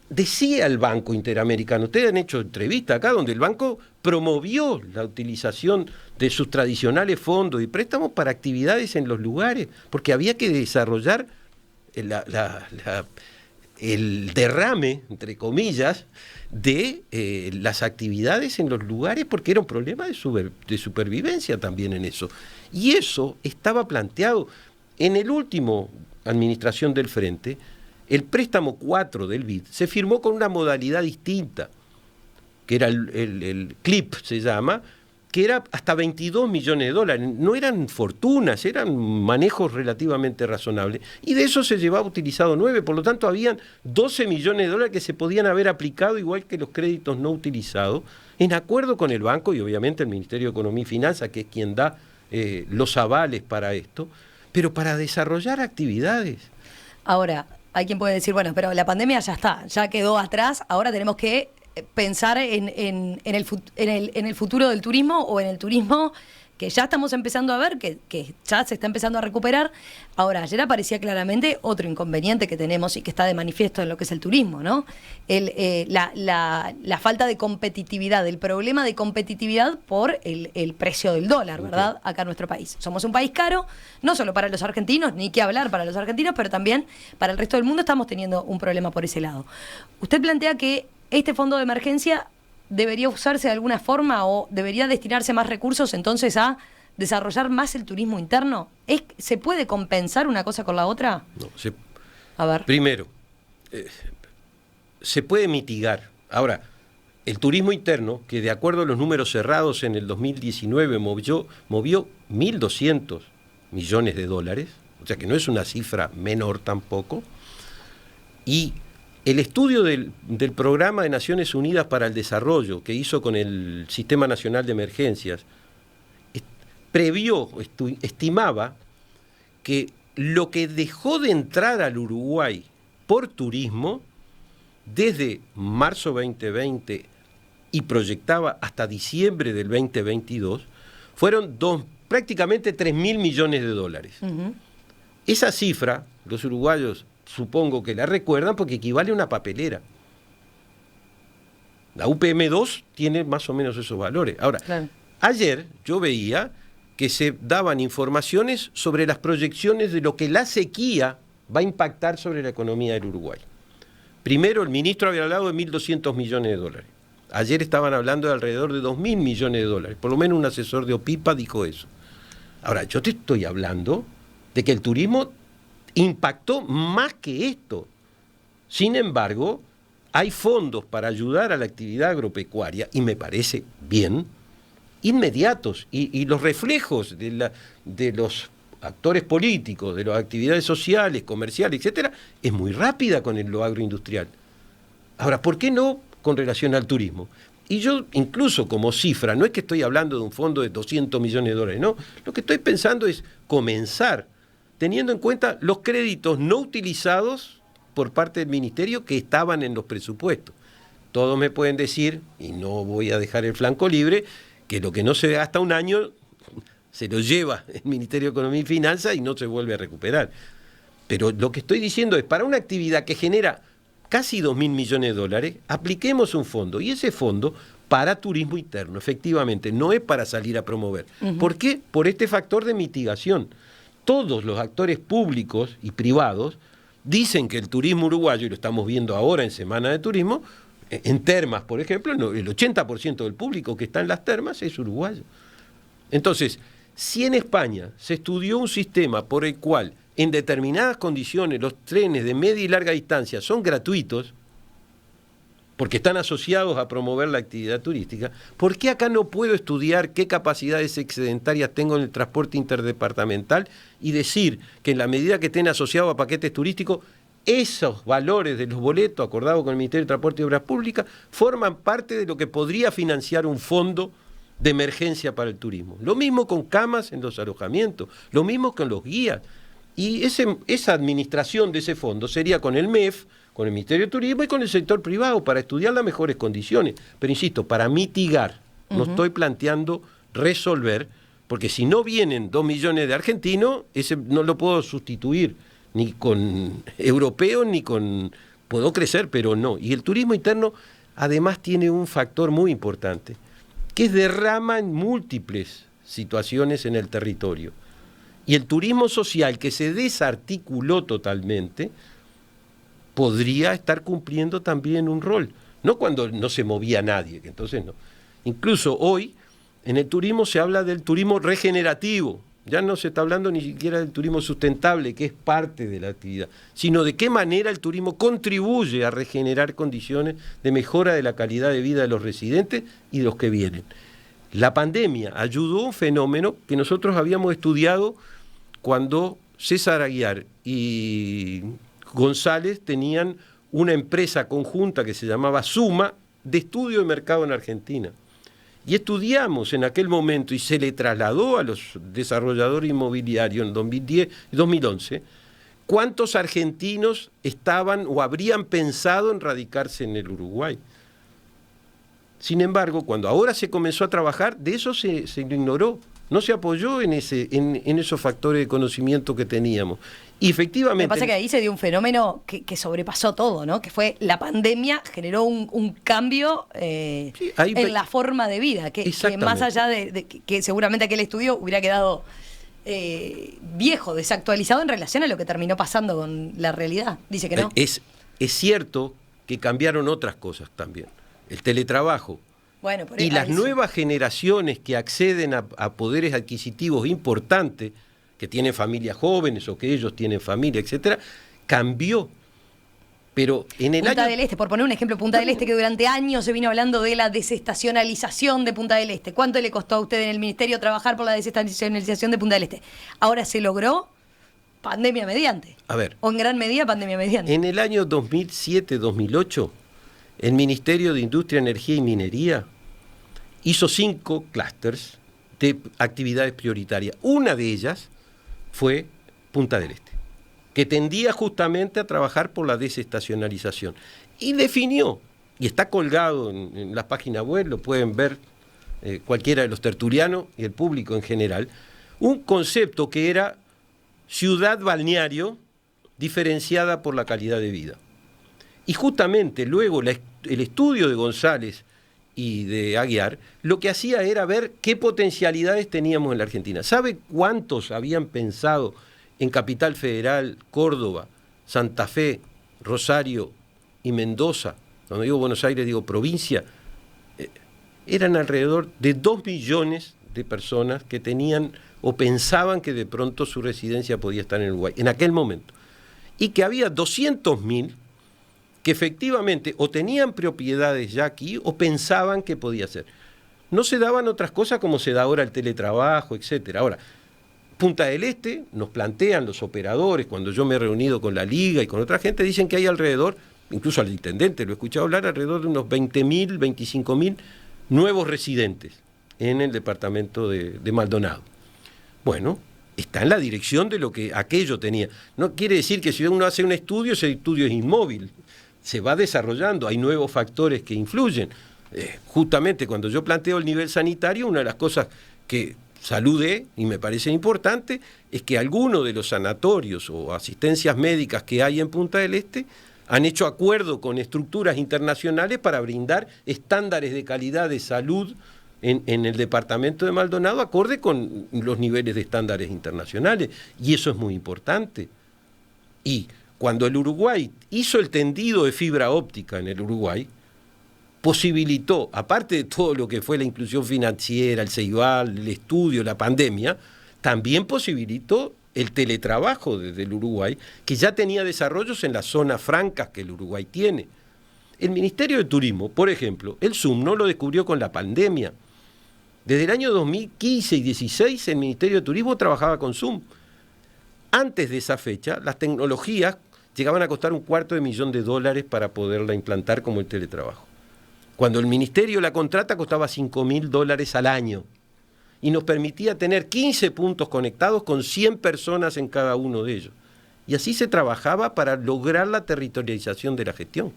Decía el Banco Interamericano, ustedes han hecho entrevista acá donde el banco promovió la utilización de sus tradicionales fondos y préstamos para actividades en los lugares, porque había que desarrollar el derrame, entre comillas, de las actividades en los lugares, porque era un problema de supervivencia también en eso. Y eso estaba planteado en el último administración del Frente. El préstamo 4 del BID se firmó con una modalidad distinta, que era el CLIP, se llama, que era hasta 22 millones de dólares. No eran fortunas, eran manejos relativamente razonables. Y de eso se llevaba utilizado 9, por lo tanto habían 12 millones de dólares que se podían haber aplicado, igual que los créditos no utilizados, en acuerdo con el banco y obviamente el Ministerio de Economía y Finanzas, que es quien da los avales para esto, pero para desarrollar actividades. Ahora, hay quien puede decir, bueno, pero la pandemia ya está, ya quedó atrás, ahora tenemos que pensar en el futuro del turismo o en el turismo que ya estamos empezando a ver, que ya se está empezando a recuperar. Ahora, ayer aparecía claramente otro inconveniente que tenemos y que está de manifiesto en lo que es el turismo, ¿no? La falta de competitividad, el problema de competitividad por el precio del dólar, ¿verdad? Acá en nuestro país. Somos un país caro, no solo para los argentinos, ni que hablar para los argentinos, pero también para el resto del mundo estamos teniendo un problema por ese lado. Usted plantea que este fondo de emergencia debería usarse de alguna forma o debería destinarse más recursos entonces a desarrollar más el turismo interno. ¿Se puede compensar una cosa con la otra? No, a ver. Primero, se puede mitigar. Ahora, el turismo interno, que de acuerdo a los números cerrados en el 2019 movió 1.200 millones de dólares, o sea que no es una cifra menor tampoco, y el estudio del Programa de Naciones Unidas para el Desarrollo que hizo con el Sistema Nacional de Emergencias estimaba que lo que dejó de entrar al Uruguay por turismo desde marzo 2020 y proyectaba hasta diciembre del 2022 fueron prácticamente 3.000 millones de dólares. Uh-huh. Esa cifra, los uruguayos supongo que la recuerdan porque equivale a una papelera. La UPM2 tiene más o menos esos valores. Ahora, claro, ayer yo veía que se daban informaciones sobre las proyecciones de lo que la sequía va a impactar sobre la economía del Uruguay. Primero, el ministro había hablado de 1.200 millones de dólares. Ayer estaban hablando de alrededor de 2.000 millones de dólares. Por lo menos un asesor de OPIPA dijo eso. Ahora, yo te estoy hablando de que el turismo impactó más que esto. Sin embargo, hay fondos para ayudar a la actividad agropecuaria, y me parece bien, inmediatos, y los reflejos de los actores políticos, de las actividades sociales, comerciales, etcétera, es muy rápida con lo agroindustrial. Ahora, ¿por qué no con relación al turismo? Y yo, incluso como cifra, no es que estoy hablando de un fondo de 200 millones de dólares, no. Lo que estoy pensando es comenzar teniendo en cuenta los créditos no utilizados por parte del Ministerio que estaban en los presupuestos. Todos me pueden decir, y no voy a dejar el flanco libre, que lo que no se gasta un año se lo lleva el Ministerio de Economía y Finanzas y no se vuelve a recuperar. Pero lo que estoy diciendo es, para una actividad que genera casi 2.000 millones de dólares, apliquemos un fondo, y ese fondo para turismo interno, efectivamente, no es para salir a promover. Uh-huh. ¿Por qué? Por este factor de mitigación. Todos los actores públicos y privados dicen que el turismo uruguayo, y lo estamos viendo ahora en Semana de Turismo, en termas, por ejemplo, el 80% del público que está en las termas es uruguayo. Entonces, si en España se estudió un sistema por el cual en determinadas condiciones los trenes de media y larga distancia son gratuitos, porque están asociados a promover la actividad turística, ¿por qué acá no puedo estudiar qué capacidades excedentarias tengo en el transporte interdepartamental y decir que en la medida que estén asociados a paquetes turísticos, esos valores de los boletos acordados con el Ministerio de Transporte y Obras Públicas forman parte de lo que podría financiar un fondo de emergencia para el turismo? Lo mismo con camas en los alojamientos, lo mismo con los guías. Y esa administración de ese fondo sería con el MEF, con el Ministerio de Turismo y con el sector privado para estudiar las mejores condiciones. Pero insisto, para mitigar, no estoy planteando resolver, porque si no vienen 2 millones de argentinos, ese no lo puedo sustituir ni con europeos ni con... Puedo crecer, pero no. Y el turismo interno además tiene un factor muy importante, que es derrama en múltiples situaciones en el territorio. Y el turismo social, que se desarticuló totalmente, podría estar cumpliendo también un rol. No cuando no se movía nadie, que entonces no. Incluso hoy, en el turismo se habla del turismo regenerativo. Ya no se está hablando ni siquiera del turismo sustentable, que es parte de la actividad, sino de qué manera el turismo contribuye a regenerar condiciones de mejora de la calidad de vida de los residentes y de los que vienen. La pandemia ayudó a un fenómeno que nosotros habíamos estudiado cuando César Aguiar y González tenían una empresa conjunta que se llamaba Suma, de estudio de mercado en Argentina. Y estudiamos en aquel momento, y se le trasladó a los desarrolladores inmobiliarios en 2010 y 2011, cuántos argentinos estaban o habrían pensado en radicarse en el Uruguay. Sin embargo, cuando ahora se comenzó a trabajar, de eso se lo ignoró. no se apoyó en esos factores de conocimiento que teníamos. Y efectivamente... Lo que pasa es que ahí se dio un fenómeno que sobrepasó todo, ¿no? Que fue la pandemia, generó un cambio en la forma de vida, que más allá de que seguramente aquel estudio hubiera quedado viejo, desactualizado en relación a lo que terminó pasando con la realidad. Dice que no. Es cierto que cambiaron otras cosas también. El teletrabajo. Bueno, y las nuevas generaciones que acceden a poderes adquisitivos importantes, que tienen familias jóvenes o que ellos tienen familia, etcétera, cambió. Pero en el Punta del Este, por poner un ejemplo, Punta del Este, que durante años se vino hablando de la desestacionalización de Punta del Este. ¿Cuánto le costó a usted en el ministerio trabajar por la desestacionalización de Punta del Este? Ahora se logró pandemia mediante. A ver. O en gran medida pandemia mediante. En el año 2007-2008, el Ministerio de Industria, Energía y Minería hizo 5 clústeres de actividades prioritarias. Una de ellas fue Punta del Este, que tendía justamente a trabajar por la desestacionalización. Y definió, y está colgado en la página web, lo pueden ver cualquiera de los tertulianos y el público en general, un concepto que era ciudad balneario diferenciada por la calidad de vida. Y justamente luego el estudio de González y de Aguiar, lo que hacía era ver qué potencialidades teníamos en la Argentina. ¿Sabe cuántos habían pensado en Capital Federal, Córdoba, Santa Fe, Rosario y Mendoza? Cuando digo Buenos Aires digo provincia. Eran alrededor de 2 millones de personas que tenían o pensaban que de pronto su residencia podía estar en Uruguay, en aquel momento. Y que había 200.000 que efectivamente o tenían propiedades ya aquí o pensaban que podía ser. No se daban otras cosas como se da ahora el teletrabajo, etcétera. Ahora, Punta del Este, nos plantean los operadores, cuando yo me he reunido con la Liga y con otra gente, dicen que hay alrededor, incluso al intendente lo he escuchado hablar, alrededor de unos 20.000, 25.000 nuevos residentes en el departamento de Maldonado. Bueno, está en la dirección de lo que aquello tenía. No quiere decir que si uno hace un estudio, ese estudio es inmóvil. Se va desarrollando, hay nuevos factores que influyen. Justamente cuando yo planteo el nivel sanitario, una de las cosas que saludé y me parece importante es que algunos de los sanatorios o asistencias médicas que hay en Punta del Este han hecho acuerdo con estructuras internacionales para brindar estándares de calidad de salud en el departamento de Maldonado acorde con los niveles de estándares internacionales. Y eso es muy importante. Y cuando el Uruguay hizo el tendido de fibra óptica en el Uruguay, posibilitó, aparte de todo lo que fue la inclusión financiera, el CEIBAL, el estudio, la pandemia, también posibilitó el teletrabajo desde el Uruguay, que ya tenía desarrollos en las zonas francas que el Uruguay tiene. El Ministerio de Turismo, por ejemplo, el Zoom no lo descubrió con la pandemia. Desde el año 2015 y 2016 el Ministerio de Turismo trabajaba con Zoom. Antes de esa fecha, las tecnologías llegaban a costar $250,000 para poderla implantar como el teletrabajo. Cuando el Ministerio la contrata costaba $5.000 al año y nos permitía tener 15 puntos conectados con 100 personas en cada uno de ellos. Y así se trabajaba para lograr la territorialización de la gestión.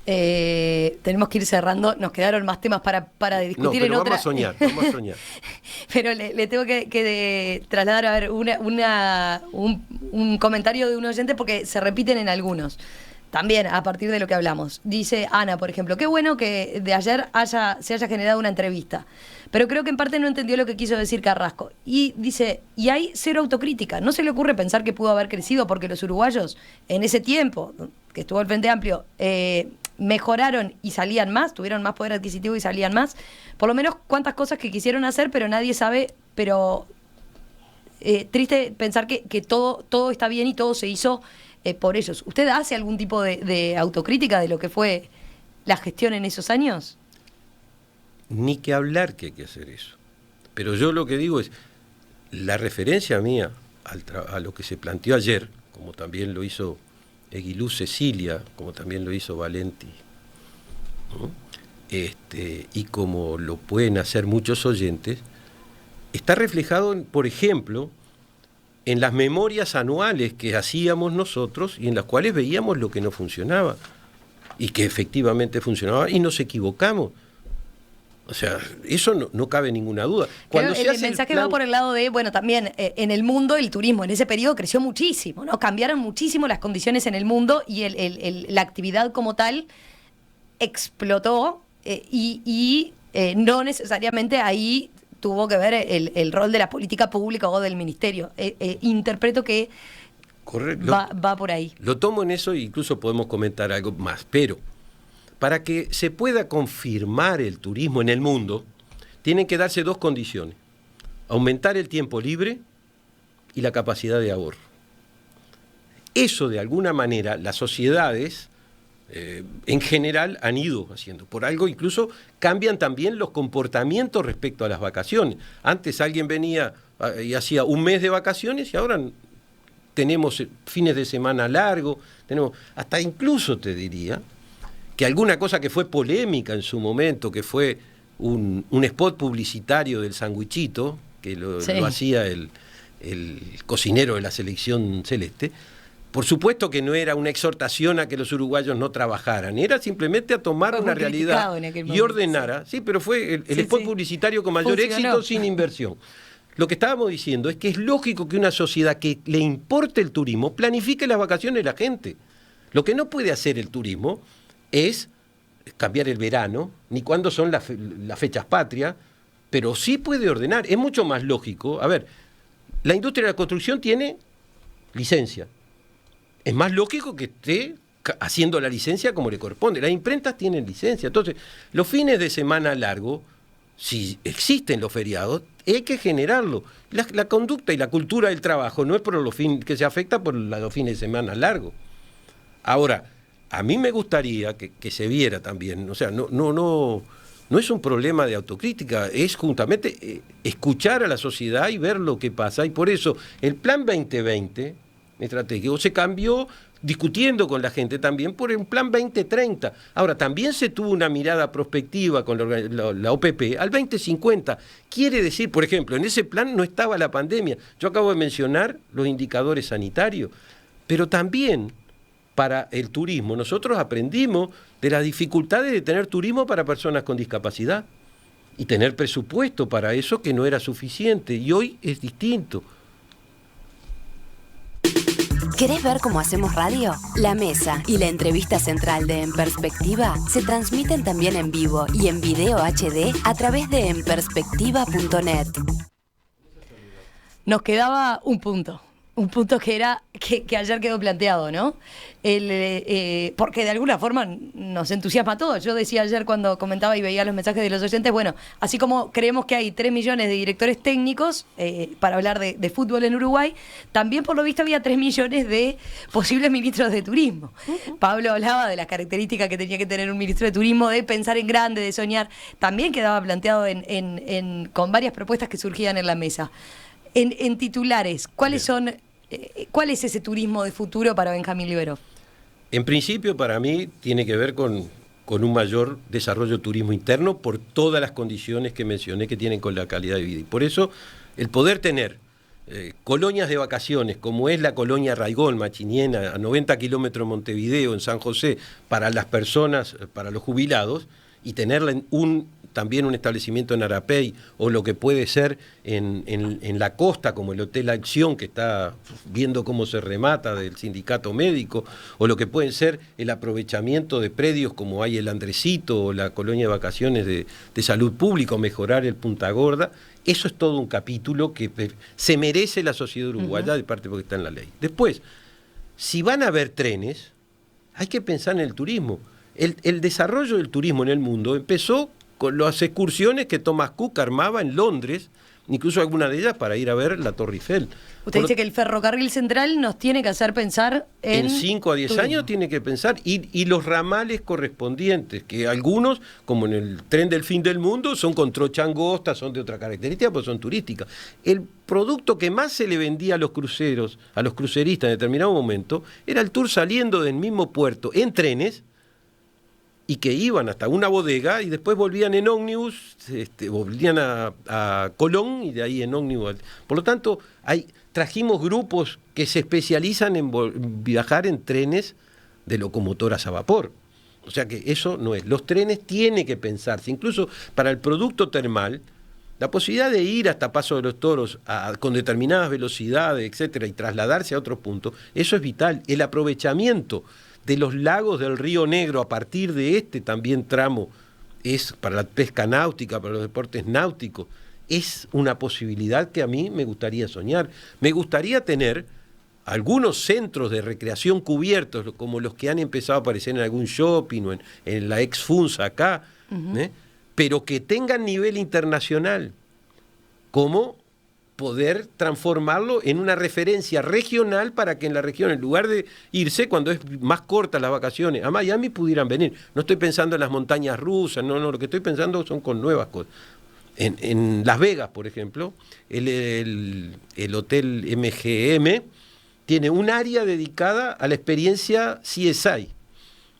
Tenemos que ir cerrando, nos quedaron más temas para discutir en otra. Vamos a soñar. Pero le tengo que trasladar a ver un comentario de un oyente porque se repiten en algunos. También a partir de lo que hablamos. Dice Ana, por ejemplo, qué bueno que de ayer se haya generado una entrevista, pero creo que en parte no entendió lo que quiso decir Carrasco. Y dice, y hay cero autocrítica. ¿No se le ocurre pensar que pudo haber crecido porque los uruguayos en ese tiempo que estuvo el Frente Amplio mejoraron y salían más, tuvieron más poder adquisitivo y salían más? Por lo menos cuántas cosas que quisieron hacer, pero nadie sabe, pero triste pensar que todo está bien y todo se hizo por ellos. ¿Usted hace algún tipo de autocrítica de lo que fue la gestión en esos años? Ni que hablar que hay que hacer eso. Pero yo lo que digo es, la referencia mía a lo que se planteó ayer, como también lo hizo Eguiluz Cecilia, como también lo hizo Valenti, ¿no? Y como lo pueden hacer muchos oyentes, está reflejado, por ejemplo, en las memorias anuales que hacíamos nosotros y en las cuales veíamos lo que no funcionaba y que efectivamente funcionaba y nos equivocamos. O sea, eso no cabe ninguna duda. Pero el mensaje va por el lado de, bueno, también en el mundo el turismo en ese periodo creció muchísimo, ¿no? Cambiaron muchísimo las condiciones en el mundo y la actividad como tal explotó y no necesariamente ahí tuvo que ver el rol de la política pública o del ministerio. Interpreto que va por ahí. Lo tomo en eso e incluso podemos comentar algo más, pero para que se pueda confirmar el turismo en el mundo, tienen que darse dos condiciones: aumentar el tiempo libre y la capacidad de ahorro. Eso, de alguna manera, las sociedades en general han ido haciendo. Por algo incluso cambian también los comportamientos respecto a las vacaciones. Antes alguien venía y hacía un mes de vacaciones y ahora tenemos fines de semana largos, tenemos hasta incluso, te diría, que alguna cosa que fue polémica en su momento, que fue un spot publicitario del sandwichito, que lo hacía el cocinero de la selección celeste. Por supuesto que no era una exhortación a que los uruguayos no trabajaran, era simplemente a tomar una realidad y ordenar. Sí, pero fue el spot publicitario con mayor éxito sin inversión. Lo que estábamos diciendo es que es lógico que una sociedad que le importe el turismo planifique las vacaciones de la gente. Lo que no puede hacer el turismo es cambiar el verano, ni cuándo son las fechas patrias, pero sí puede ordenar. Es mucho más lógico. A ver, la industria de la construcción tiene licencia. Es más lógico que esté haciendo la licencia como le corresponde. Las imprentas tienen licencia. Entonces, los fines de semana largos, si existen los feriados, hay que generarlo. La conducta y la cultura del trabajo no es por los fines que se afecta por los fines de semana largos. Ahora, a mí me gustaría que se viera también, o sea, no es un problema de autocrítica, es justamente escuchar a la sociedad y ver lo que pasa. Y por eso el Plan 2020 estratégico se cambió discutiendo con la gente también por el Plan 2030. Ahora, también se tuvo una mirada prospectiva con la OPP al 2050. Quiere decir, por ejemplo, en ese plan no estaba la pandemia. Yo acabo de mencionar los indicadores sanitarios, pero también para el turismo nosotros aprendimos de las dificultades de tener turismo para personas con discapacidad y tener presupuesto para eso, que no era suficiente, y hoy es distinto. ¿Querés ver cómo hacemos radio? La mesa y la entrevista central de En Perspectiva se transmiten también en vivo y en video HD a través de enperspectiva.net. Nos quedaba un punto que era que ayer quedó planteado, ¿no? Porque de alguna forma nos entusiasma a todos. Yo decía ayer cuando comentaba y veía los mensajes de los oyentes, bueno, así como creemos que hay 3 millones de directores técnicos para hablar de fútbol en Uruguay, también por lo visto había 3 millones de posibles ministros de turismo. Pablo hablaba de las características que tenía que tener un ministro de turismo, de pensar en grande, de soñar. También quedaba planteado con varias propuestas que surgían en la mesa. En titulares, ¿cuál es ese turismo de futuro para Benjamín Liberó? En principio, para mí, tiene que ver con un mayor desarrollo de turismo interno por todas las condiciones que mencioné que tienen con la calidad de vida. Y por eso, el poder tener colonias de vacaciones, como es la colonia Raigol, Machiniena, a 90 kilómetros de Montevideo, en San José, para las personas, para los jubilados, y tenerla también un establecimiento en Arapey, o lo que puede ser en la costa, como el Hotel Acción, que está viendo cómo se remata del sindicato médico, o lo que pueden ser el aprovechamiento de predios como hay el Andresito, o la colonia de vacaciones de salud pública, o mejorar el Punta Gorda. Eso es todo un capítulo que se merece la sociedad uruguaya, de parte porque está en la ley. Después, si van a haber trenes, hay que pensar en el turismo. El desarrollo del turismo en el mundo empezó con las excursiones que Thomas Cook armaba en Londres, incluso algunas de ellas para ir a ver la Torre Eiffel. Usted dice que el ferrocarril central nos tiene que hacer pensar en 5 a 10 turismo. Años tiene que pensar, y los ramales correspondientes, que algunos, como en el tren del fin del mundo, son con trocha angosta, son de otra característica, pues son turísticas. El producto que más se le vendía a los cruceros, a los cruceristas en determinado momento, era el tour saliendo del mismo puerto en trenes, y que iban hasta una bodega y después volvían en ómnibus, volvían a Colón y de ahí en ómnibus. Por lo tanto, trajimos grupos que se especializan en viajar en trenes de locomotoras a vapor. O sea que eso no es. Los trenes tienen que pensarse, incluso para el producto termal, la posibilidad de ir hasta Paso de los Toros con determinadas velocidades, etcétera, y trasladarse a otros puntos, eso es vital. El aprovechamiento de los lagos del Río Negro a partir de este también tramo es para la pesca náutica, para los deportes náuticos, es una posibilidad que a mí me gustaría soñar. Me gustaría tener algunos centros de recreación cubiertos, como los que han empezado a aparecer en algún shopping o en la ex Funza acá, pero que tengan nivel internacional, como poder transformarlo en una referencia regional para que en la región, en lugar de irse cuando es más corta las vacaciones, a Miami pudieran venir. No estoy pensando en las montañas rusas, no, lo que estoy pensando son con nuevas cosas. En Las Vegas, por ejemplo, el hotel MGM tiene un área dedicada a la experiencia CSI,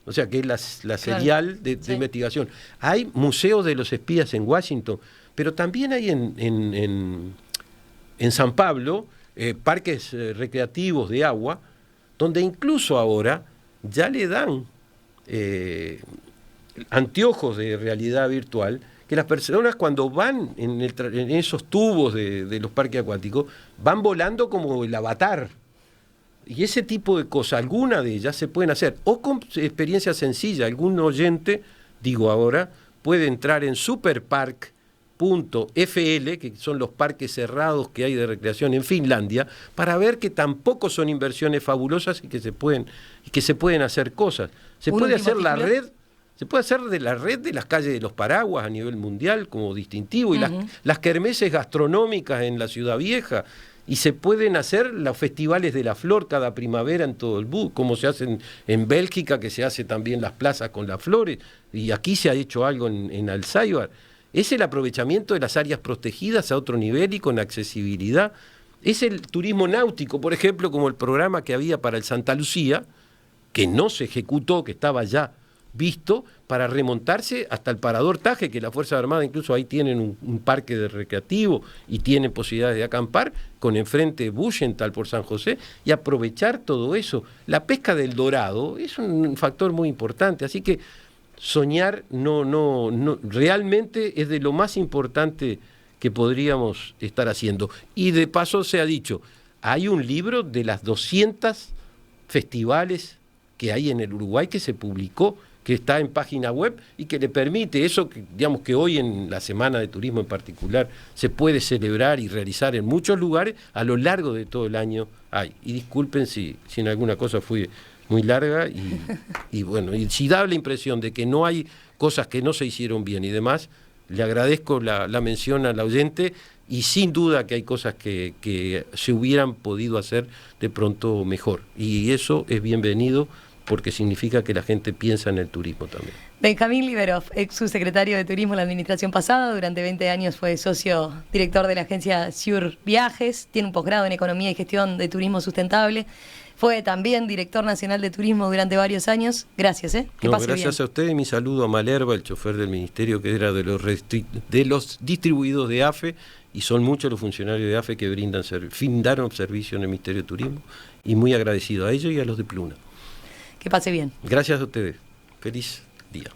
o sea, que es la serial de investigación. Hay museos de los espías en Washington, pero también hay en San Pablo parques recreativos de agua, donde incluso ahora ya le dan anteojos de realidad virtual, que las personas cuando van en esos tubos de los parques acuáticos, van volando como el Avatar. Y ese tipo de cosas, alguna de ellas se pueden hacer, o con experiencia sencilla. Algún oyente, digo ahora, puede entrar en superpark.fl, que son los parques cerrados que hay de recreación en Finlandia, para ver que tampoco son inversiones fabulosas y que se pueden hacer cosas. Se puede hacer la red. Se puede hacer de la red de las calles de los paraguas a nivel mundial como distintivo, y las kermeses gastronómicas en la Ciudad Vieja, y se pueden hacer los festivales de la flor cada primavera en todo el mundo, como se hacen en Bélgica, que se hace también las plazas con las flores, y aquí se ha hecho algo en Alzheimer. Es el aprovechamiento de las áreas protegidas a otro nivel y con accesibilidad. Es el turismo náutico, por ejemplo, como el programa que había para el Santa Lucía, que no se ejecutó, que estaba ya visto, para remontarse hasta el Parador Taje, que la Fuerza Armada incluso ahí tienen un parque de recreativo y tienen posibilidades de acampar, con enfrente Buchental por San José, y aprovechar todo eso. La pesca del dorado es un factor muy importante, así que soñar no realmente es de lo más importante que podríamos estar haciendo. Y de paso se ha dicho, hay un libro de las 200 festivales que hay en el Uruguay que se publicó, que está en página web y que le permite eso, que digamos que hoy en la Semana de Turismo en particular se puede celebrar y realizar en muchos lugares, a lo largo de todo el año hay. Y disculpen si en alguna cosa fui muy larga y bueno, y si da la impresión de que no hay cosas que no se hicieron bien y demás, le agradezco la mención al oyente, y sin duda que hay cosas que se hubieran podido hacer de pronto mejor, y eso es bienvenido, porque significa que la gente piensa en el turismo también. Benjamín Liberov, ex subsecretario de Turismo en la administración pasada, durante 20 años fue socio director de la agencia SURE Viajes, tiene un posgrado en Economía y Gestión de Turismo Sustentable, fue también director nacional de turismo durante varios años. Gracias, que pase gracias bien. A usted, y mi saludo a Malerva, el chofer del ministerio, que era de los distribuidos de AFE, y son muchos los funcionarios de AFE que brindaron servicio en el Ministerio de Turismo, y muy agradecido a ellos y a los de Pluna. Que pase bien. Gracias a ustedes. Feliz día.